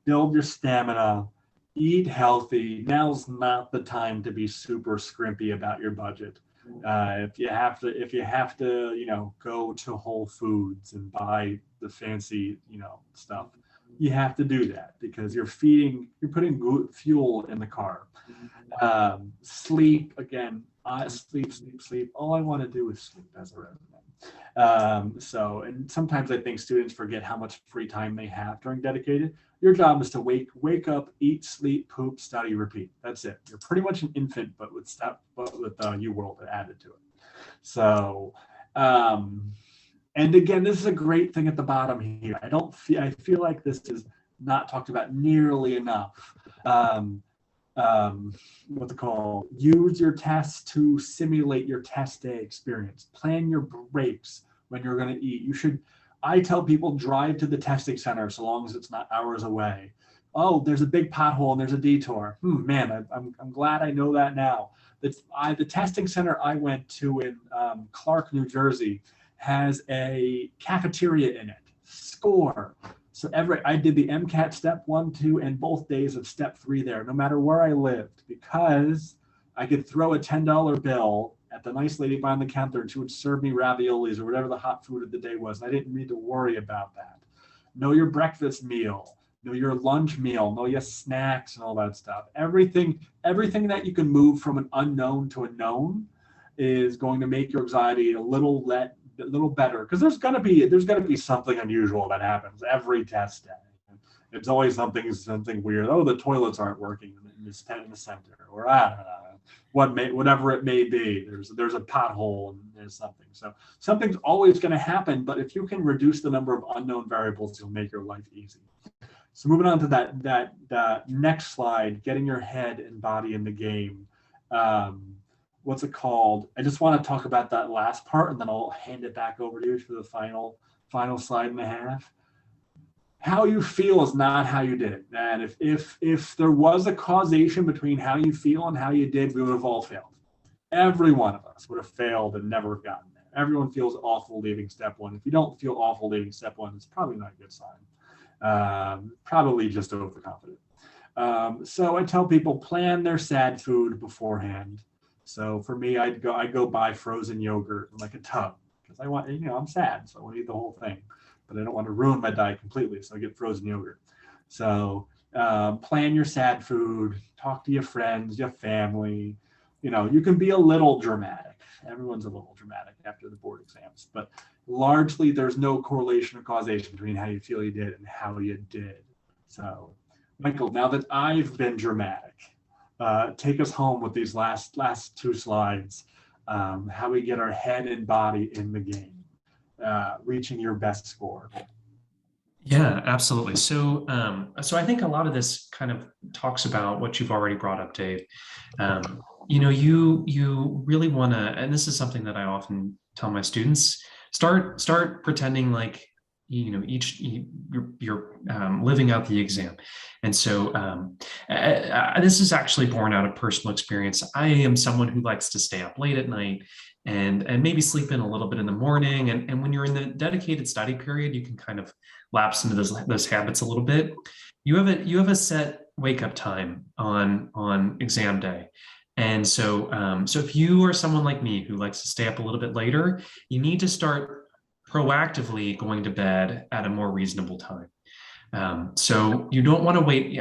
Build your stamina, eat healthy. Now's not the time to be super scrimpy about your budget. If you have to, go to Whole Foods and buy the fancy, stuff, you have to do that because you're putting good fuel in the car. Sleep again. Sleep. All I want to do is sleep as a resident. And sometimes I think students forget how much free time they have during dedicated. Your job is to wake up, eat, sleep, poop, study, repeat. That's it. You're pretty much an infant, but with UWorld added to it. So, and again, this is a great thing at the bottom here. I feel like this is not talked about nearly enough. What's it called? Use your tests to simulate your test day experience. Plan your breaks when you're going to eat. I tell people drive to the testing center so long as it's not hours away. Oh, there's a big pothole and there's a detour. Man, I'm glad I know that now. The testing center I went to in Clark, New Jersey, has a cafeteria in it. Score. So I did the MCAT step 1, 2, and both days of step 3 there, no matter where I lived, because I could throw a $10 bill at the nice lady behind the counter and she would serve me raviolis or whatever the hot food of the day was. And I didn't need to worry about that. Know your breakfast meal, know your lunch meal, know your snacks and all that stuff. Everything that you can move from an unknown to a known is going to make your anxiety a little better, because there's gonna be something unusual that happens every test day. It's always something weird. Oh, the toilets aren't working in the center, or I don't know, whatever it may be. There's a pothole and there's something. So something's always going to happen. But if you can reduce the number of unknown variables, you'll make your life easy. So moving on to that next slide, getting your head and body in the game. What's it called? I just want to talk about that last part, and then I'll hand it back over to you for the final slide and a half. How you feel is not how you did it. And if there was a causation between how you feel and how you did, we would have all failed. Every one of us would have failed and never gotten there. Everyone feels awful leaving step 1. If you don't feel awful leaving step 1, it's probably not a good sign. Probably just overconfident. So I tell people, plan their sad food beforehand. So for me, I go buy frozen yogurt in like a tub because I'm sad, so I want to eat the whole thing, but I don't want to ruin my diet completely, so I get frozen yogurt. So plan your sad food, talk to your friends, your family. You can be a little dramatic. Everyone's a little dramatic after the board exams, but largely there's no correlation or causation between how you feel you did and how you did. So, Michael, now that I've been dramatic, take us home with these last 2 slides, how we get our head and body in the game, reaching your best score. Yeah, absolutely. So I think a lot of this kind of talks about what you've already brought up, Dave. You really want to, and this is something that I often tell my students, start pretending like you're living out the exam. And so this is actually born out of personal experience. I am someone who likes to stay up late at night and maybe sleep in a little bit in the morning. And when you're in the dedicated study period, you can kind of lapse into those habits a little bit. You have a set wake up time on exam day. And so if you are someone like me who likes to stay up a little bit later, you need to start proactively going to bed at a more reasonable time. So you don't want to wait.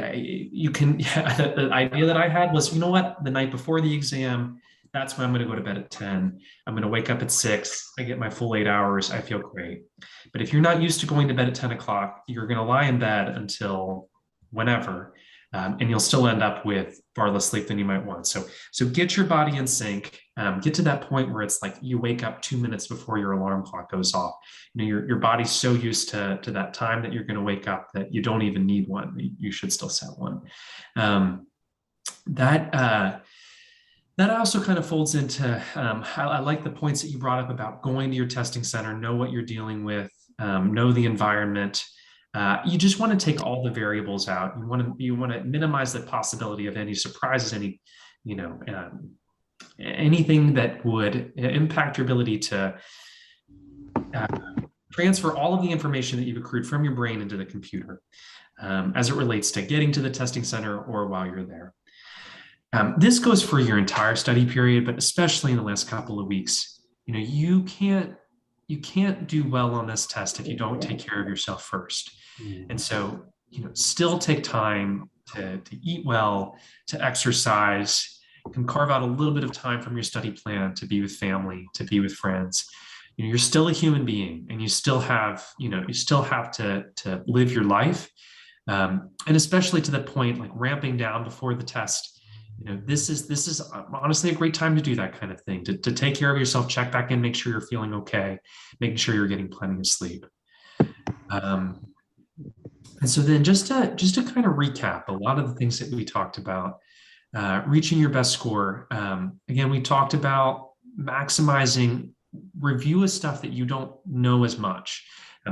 You can. The idea that I had was, you know what, the night before the exam, that's when I'm going to go to bed at 10. I'm going to wake up at 6. I get my full 8 hours. I feel great. But if you're not used to going to bed at 10 o'clock, you're going to lie in bed until whenever. And you'll still end up with far less sleep than you might want. So get your body in sync. Get to that point where it's like you wake up 2 minutes before your alarm clock goes off. Your body's so used to that time that you're going to wake up that you don't even need one. You should still set one. That also kind of folds into, I like the points that you brought up about going to your testing center, know what you're dealing with, know the environment. You just want to take all the variables out. You want to minimize the possibility of any surprises, any anything that would impact your ability to uh, transfer all of the information that you've accrued from your brain into the computer, as it relates to getting to the testing center or while you're there. This goes for your entire study period, but especially in the last couple of weeks. You can't do well on this test if you don't take care of yourself first. And so, still take time to eat well, to exercise. You can carve out a little bit of time from your study plan to be with family, to be with friends. You're still a human being, and you still have to live your life. And especially to the point, like ramping down before the test. This is honestly a great time to do that kind of thing, to take care of yourself, check back in, make sure you're feeling okay, making sure you're getting plenty of sleep. And so then just to kind of recap a lot of the things that we talked about, reaching your best score. Again, we talked about maximizing review of stuff that you don't know as much,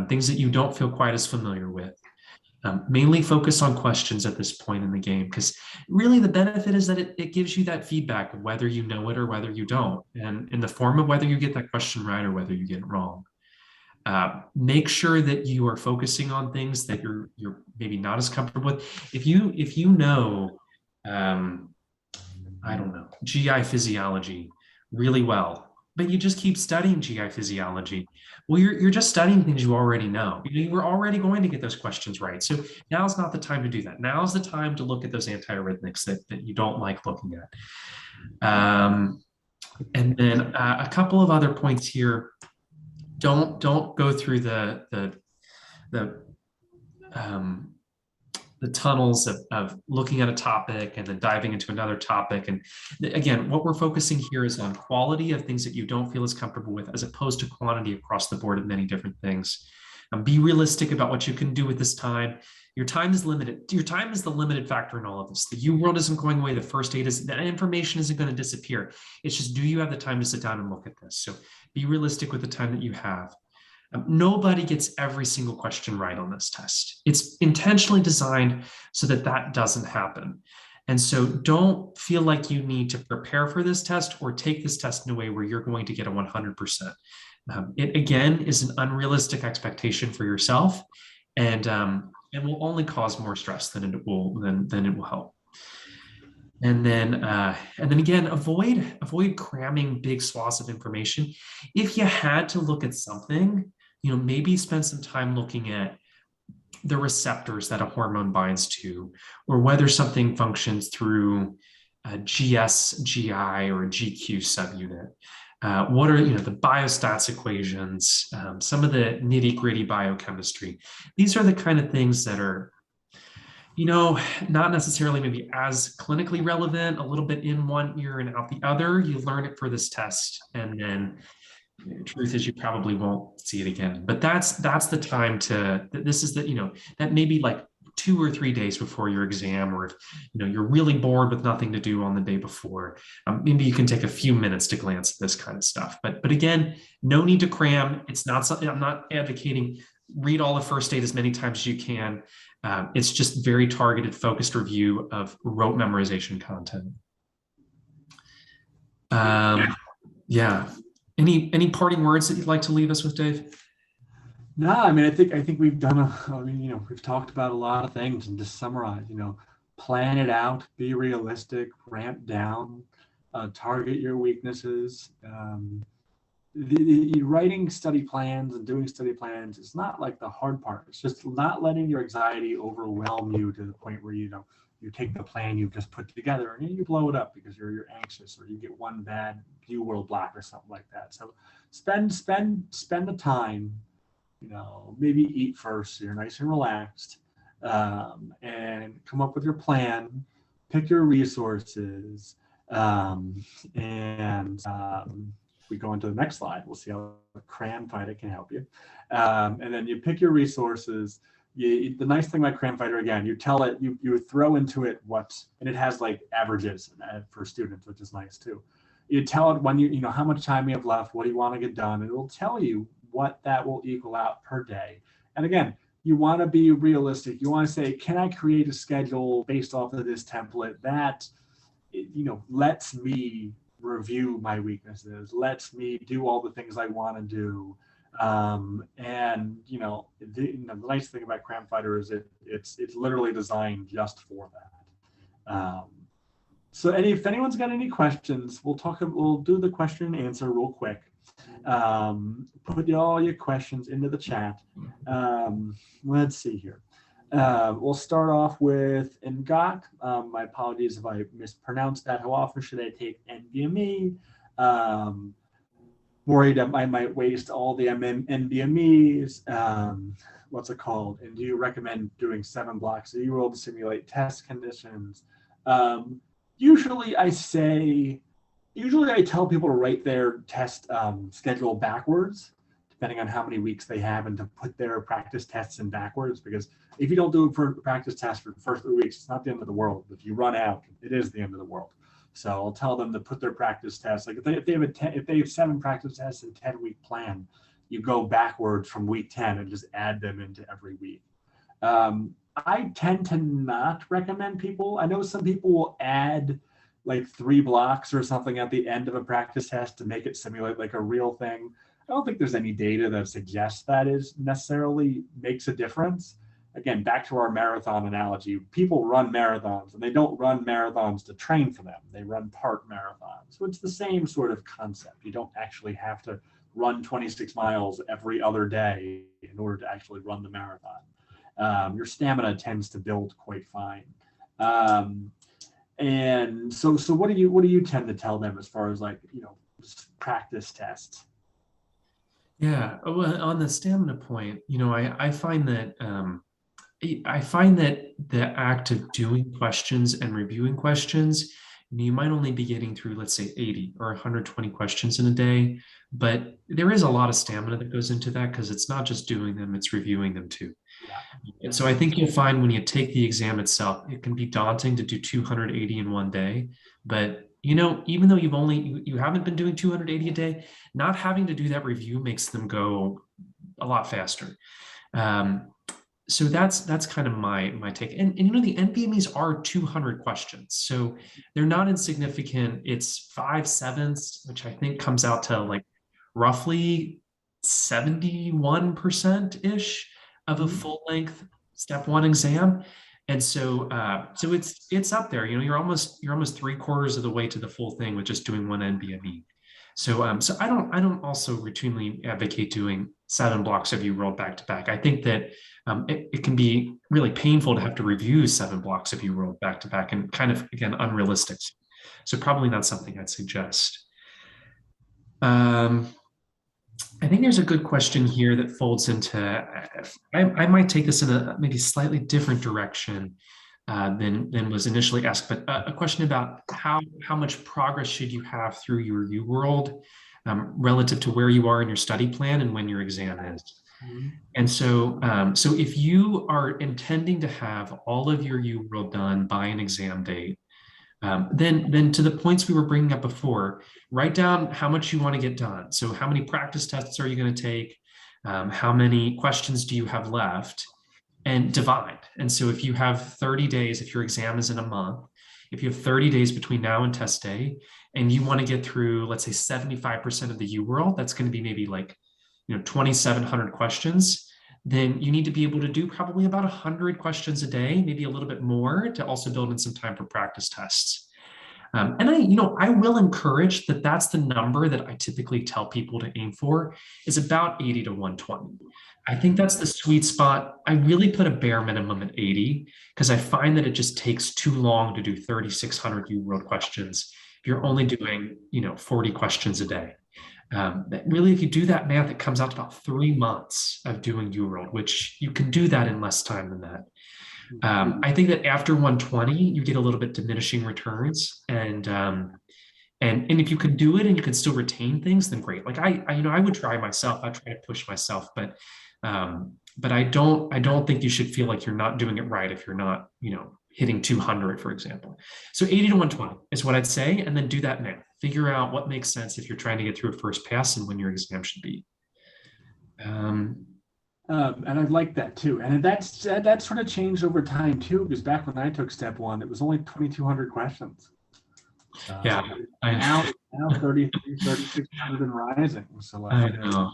things that you don't feel quite as familiar with. Mainly focus on questions at this point in the game, because really the benefit is that it gives you that feedback of whether you know it or whether you don't, and in the form of whether you get that question right or whether you get it wrong. Make sure that you are focusing on things that you're maybe not as comfortable with. If you know, I don't know, GI physiology really well, but you just keep studying GI physiology, well, you're just studying things you already know. You were already going to get those questions right. So now's not the time to do that. Now's the time to look at those antiarrhythmics that you don't like looking at. And then a couple of other points here. Don't go through the tunnels of looking at a topic and then diving into another topic. And again, what we're focusing here is on quality of things that you don't feel as comfortable with, as opposed to quantity across the board of many different things. Be realistic about what you can do with this time. Your time is limited. Your time is the limited factor in all of this. The UWorld isn't going away. The first aid is, that information isn't going to disappear. It's just, do you have the time to sit down and look at this? So be realistic with the time that you have. Nobody gets every single question right on this test. It's intentionally designed so that doesn't happen. And so don't feel like you need to prepare for this test or take this test in a way where you're going to get a 100%. It again is an unrealistic expectation for yourself, and will only cause more stress than it will help. And then again, avoid cramming big swaths of information. If you had to look at something, maybe spend some time looking at the receptors that a hormone binds to, or whether something functions through a GS, GI, or a GQ subunit. What are the biostats equations, some of the nitty-gritty biochemistry. These are the kind of things that are not necessarily maybe as clinically relevant, a little bit in one ear and out the other. You learn it for this test, and then the truth is you probably won't see it again. But that's the time this is that maybe like 2 or 3 days before your exam, or if you're really bored with nothing to do on the day before, maybe you can take a few minutes to glance at this kind of stuff. But again, no need to cram. It's not something I'm not advocating. Read all of first aid as many times as you can. It's just very targeted, focused review of rote memorization content. Yeah. Any parting words that you'd like to leave us with, Dave? No, I mean, I think we've done we've talked about a lot of things, and just summarize, plan it out, be realistic, ramp down, target your weaknesses. The writing study plans and doing study plans is not like the hard part. It's just not letting your anxiety overwhelm you to the point where you take the plan you've just put together and you blow it up because you're anxious, or you get one bad UWorld block or something like that. So spend the time, maybe eat first so you're nice and relaxed, and come up with your plan, pick your resources, if we go into the next slide, we'll see how the Cram Fighter can help you. And then you pick your resources. The nice thing about Cram Fighter, again, you tell it, you throw into it and it has like averages for students, which is nice too. You tell it when how much time you have left, what do you want to get done, and it will tell you what that will equal out per day. And again, you want to be realistic. You want to say, can I create a schedule based off of this template that lets me review my weaknesses, lets me do all the things I want to do. And the nice thing about Cram Fighter is it's literally designed just for that. So if anyone's got any questions, we'll do the question and answer real quick. Put all your questions into the chat. Let's see here. We'll start off with Ngak. My apologies if I mispronounced that. How often should I take NVMe? Worried I might waste all the NVMEs. What's it called? And do you recommend doing 7 blocks of UWorld to simulate test conditions? Usually I tell people to write their test schedule backwards, depending on how many weeks they have, and to put their practice tests in backwards, because if you don't do it for practice tests for the first 3 weeks, it's not the end of the world. If you run out, it is the end of the world. So I'll tell them to put their practice tests, like if they have 7 practice tests in a 10-week plan, you go backwards from week 10 and just add them into every week. I tend to not recommend people. I know some people will add like 3 blocks or something at the end of a practice test to make it simulate like a real thing. I don't think there's any data that suggests that is necessarily makes a difference. Again, back to our marathon analogy, people run marathons and they don't run marathons to train for them. They run part marathons. So it's the same sort of concept. You don't actually have to run 26 miles every other day in order to actually run the marathon. Your stamina tends to build quite fine. And so what do you tend to tell them as far as like, practice tests? Yeah, well, on the stamina point, I find that the act of doing questions and reviewing questions, you might only be getting through, let's say, 80 or 120 questions in a day, but there is a lot of stamina that goes into that because it's not just doing them, it's reviewing them too. And so I think you'll find when you take the exam itself, it can be daunting to do 280 in one day. But, even though you haven't been doing 280 a day, not having to do that review makes them go a lot faster. So that's kind of my take. And the NVMEs are 200 questions. So they're not insignificant. It's 5/7, which I think comes out to like roughly 71%-ish of a full length step 1 exam. And so it's up there. You're almost 3/4 of the way to the full thing with just doing 1 NVMe. So I don't also routinely advocate doing 7 blocks of UWorld back to back. I think that it can be really painful to have to review 7 blocks of UWorld back to back and kind of, again, unrealistic. So probably not something I'd suggest. I think there's a good question here that folds into, I might take this in a maybe slightly different direction than was initially asked, but a question about how much progress should you have through your UWorld relative to where you are in your study plan and when your exam is. And so if you are intending to have all of your UWorld done by an exam date, then to the points we were bringing up before, write down how much you want to get done. So how many practice tests are you going to take? How many questions do you have left? And divide. And so if you have 30 days, if your exam is in a month, if you have 30 days between now and test day, and you want to get through, let's say 75% of the UWorld, that's going to be maybe like 2,700 questions. Then you need to be able to do probably about 100 questions a day, maybe a little bit more, to also build in some time for practice tests. And I will encourage that that's the number that I typically tell people to aim for, is about 80 to 120. I think that's the sweet spot. I really put a bare minimum at 80 because I find that it just takes too long to do 3,600 UWorld questions if you're only doing 40 questions a day. Really, if you do that math, it comes out to about 3 months of doing UWorld, which you can do that in less time than that. I think that after 120, you get a little bit diminishing returns, and if you could do it and you could still retain things, then great. Like I would try myself. I try to push myself, but I don't think you should feel like you're not doing it right if you're not hitting 200, for example. So 80 to 120 is what I'd say, and then do that math. Figure out what makes sense if you're trying to get through a first pass and when your exam should be. And I like that too. And that sort of changed over time too, because back when I took step 1, it was only 2,200 questions. Yeah, Now, I, now 33, 3,600 and rising. So I know.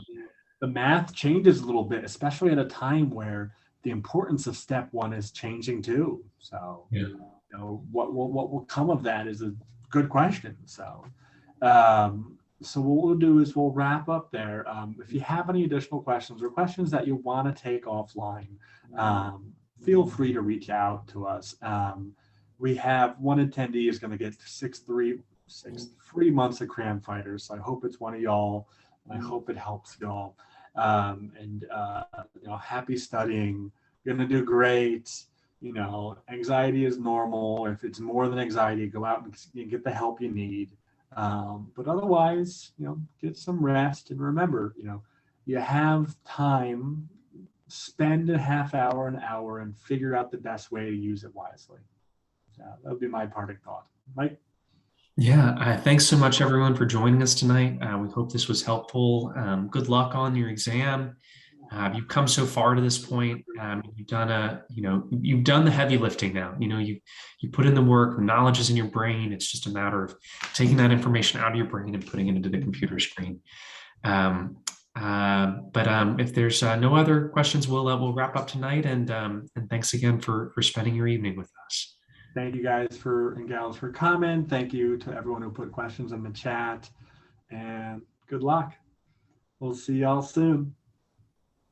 the math changes a little bit, especially at a time where the importance of step one is changing too. So, Yeah. what will come of that is a good question. So what we'll do is we'll wrap up there. If you have any additional questions or questions that you want to take offline, feel free to reach out to us. We have one attendee is going to get six free months of Cram Fighters. So I hope it's one of y'all. I hope it helps y'all. Happy studying. You're going to do great. Anxiety is normal. If it's more than anxiety, go out and get the help you need. But otherwise, get some rest and remember, you have time, spend a half hour, an hour, and figure out the best way to use it wisely. So that would be my parting thought. Mike? Yeah, thanks so much, everyone, for joining us tonight. We hope this was helpful. Good luck on your exam. You've come so far to this point. You've done the heavy lifting now. You put in the work. The knowledge is in your brain. It's just a matter of taking that information out of your brain and putting it into the computer screen. But if there's no other questions, we'll wrap up tonight. And thanks again for spending your evening with us. Thank you guys and gals for comment. Thank you to everyone who put questions in the chat. And good luck. We'll see y'all soon.